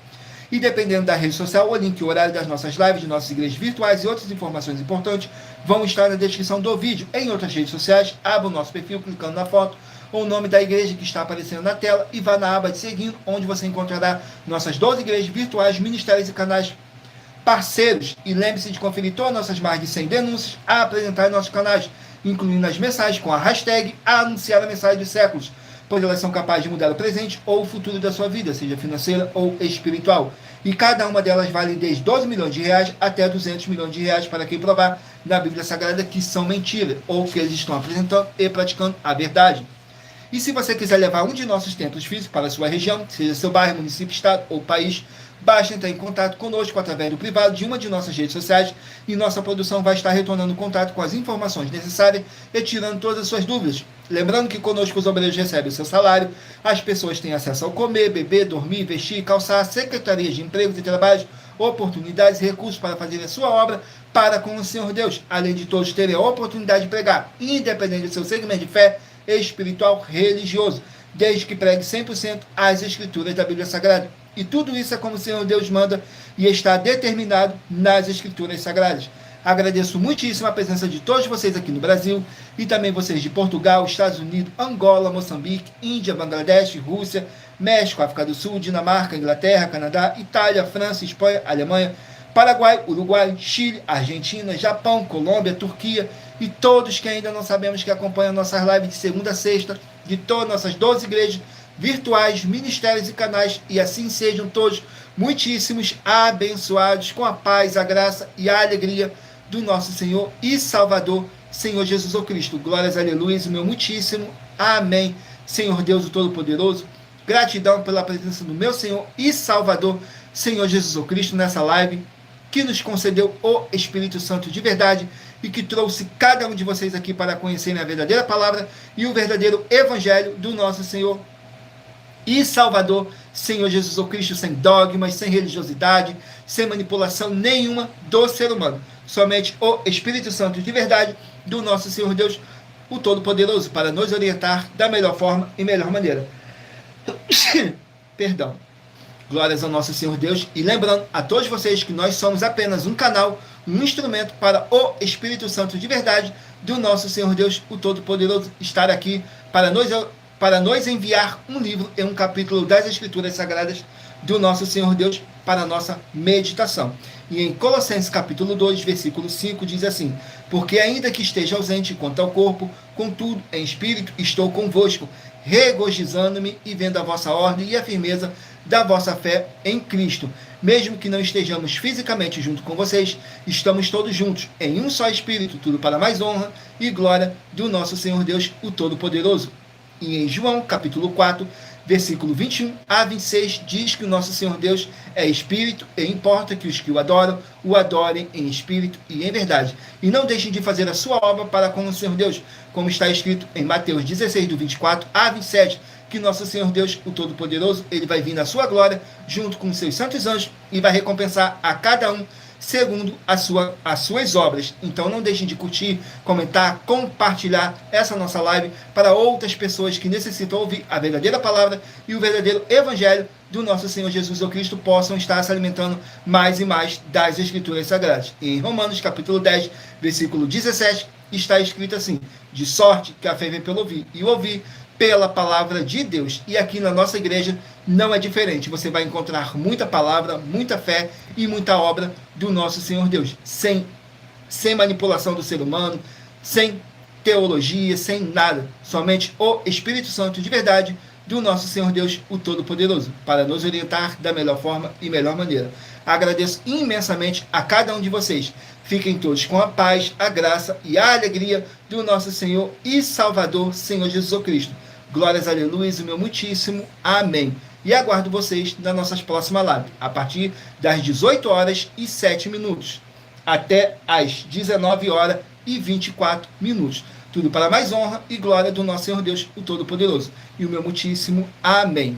E dependendo da rede social, o link e o horário das nossas lives, de nossas igrejas virtuais e outras informações importantes vão estar na descrição do vídeo. Em outras redes sociais, abra o nosso perfil clicando na foto ou o nome da igreja que está aparecendo na tela e vá na aba de seguindo, onde você encontrará nossas 12 igrejas virtuais, ministérios e canais parceiros. E lembre-se de conferir todas as nossas mais de 100 denúncias a apresentar em nossos canais, incluindo as mensagens com a hashtag a anunciar a mensagem dos séculos, pois elas são capazes de mudar o presente ou o futuro da sua vida, seja financeira ou espiritual. E cada uma delas vale desde 12 milhões de reais até 200 milhões de reais para quem provar na Bíblia Sagrada que são mentira, ou que eles estão apresentando e praticando a verdade. E se você quiser levar um de nossos templos físicos para a sua região, seja seu bairro, município, estado ou país, basta entrar em contato conosco através do privado de uma de nossas redes sociais, e nossa produção vai estar retornando contato com as informações necessárias e tirando todas as suas dúvidas. Lembrando que conosco os obreiros recebem o seu salário, as pessoas têm acesso ao comer, beber, dormir, vestir, calçar, secretarias de empregos e trabalhos, oportunidades e recursos para fazer a sua obra para com o Senhor Deus, além de todos terem a oportunidade de pregar, independente do seu segmento de fé, espiritual, religioso, desde que pregue 100% as Escrituras da Bíblia Sagrada. E tudo isso é como o Senhor Deus manda e está determinado nas Escrituras Sagradas. Agradeço muitíssimo a presença de todos vocês aqui no Brasil, e também vocês de Portugal, Estados Unidos, Angola, Moçambique, Índia, Bangladesh, Rússia, México, África do Sul, Dinamarca, Inglaterra, Canadá, Itália, França, Espanha, Alemanha, Paraguai, Uruguai, Chile, Argentina, Japão, Colômbia, Turquia, e todos que ainda não sabemos que acompanham nossas lives de segunda a sexta, de todas nossas 12 igrejas virtuais, ministérios e canais, e assim sejam todos muitíssimos abençoados com a paz, a graça e a alegria do nosso Senhor e Salvador, Senhor Jesus o Cristo. Glórias, aleluia, o meu muitíssimo amém. Senhor Deus o Todo-Poderoso, gratidão pela presença do meu Senhor e Salvador, Senhor Jesus o Cristo, nessa live, que nos concedeu o Espírito Santo de verdade, e que trouxe cada um de vocês aqui para conhecerem a verdadeira palavra e o verdadeiro evangelho do nosso Senhor e Salvador, Senhor Jesus Cristo, sem dogmas, sem religiosidade, sem manipulação nenhuma do ser humano. Somente o Espírito Santo de verdade do nosso Senhor Deus, o Todo-Poderoso, para nos orientar da melhor forma e melhor maneira. Perdão. Glórias ao nosso Senhor Deus. E lembrando a todos vocês que nós somos apenas um canal, um instrumento para o Espírito Santo de verdade do nosso Senhor Deus, o Todo-Poderoso, estar aqui para nos enviar um livro e um capítulo das Escrituras Sagradas do nosso Senhor Deus para a nossa meditação. E em Colossenses capítulo 2, versículo 5, diz assim: porque ainda que esteja ausente quanto ao corpo, contudo, em espírito, estou convosco, regozijando-me e vendo a vossa ordem e a firmeza da vossa fé em Cristo. Mesmo que não estejamos fisicamente junto com vocês, estamos todos juntos, em um só espírito, tudo para mais honra e glória do nosso Senhor Deus, o Todo-Poderoso. E em João, capítulo 4, versículo 21 a 26, diz que o nosso Senhor Deus é Espírito e importa que os que o adorem em Espírito e em verdade. E não deixem de fazer a sua obra para com o Senhor Deus, como está escrito em Mateus 16, do 24 a 27, que nosso Senhor Deus, o Todo-Poderoso, ele vai vir na sua glória, junto com os seus santos anjos, e vai recompensar a cada um segundo as suas obras. Então não deixem de curtir, comentar, compartilhar essa nossa live para outras pessoas que necessitam ouvir a verdadeira palavra e o verdadeiro evangelho do nosso Senhor Jesus Cristo possam estar se alimentando mais e mais das Escrituras Sagradas. E em Romanos capítulo 10, versículo 17, está escrito assim: de sorte que a fé vem pelo ouvir, e o ouvir pela palavra de Deus. E aqui na nossa igreja não é diferente. Você vai encontrar muita palavra, muita fé e muita obra do nosso Senhor Deus, sem manipulação do ser humano, sem teologia, sem nada. Somente o Espírito Santo de verdade do nosso Senhor Deus, o Todo-Poderoso, para nos orientar da melhor forma e melhor maneira. Agradeço imensamente a cada um de vocês. Fiquem todos com a paz, a graça e a alegria do nosso Senhor e Salvador, Senhor Jesus Cristo. Glórias, aleluia, o meu muitíssimo amém. E aguardo vocês nas nossas próximas lives, a partir das 18 horas e 7 minutos, até às 19 horas e 24 minutos. Tudo para mais honra e glória do nosso Senhor Deus, o Todo-Poderoso. E o meu muitíssimo amém.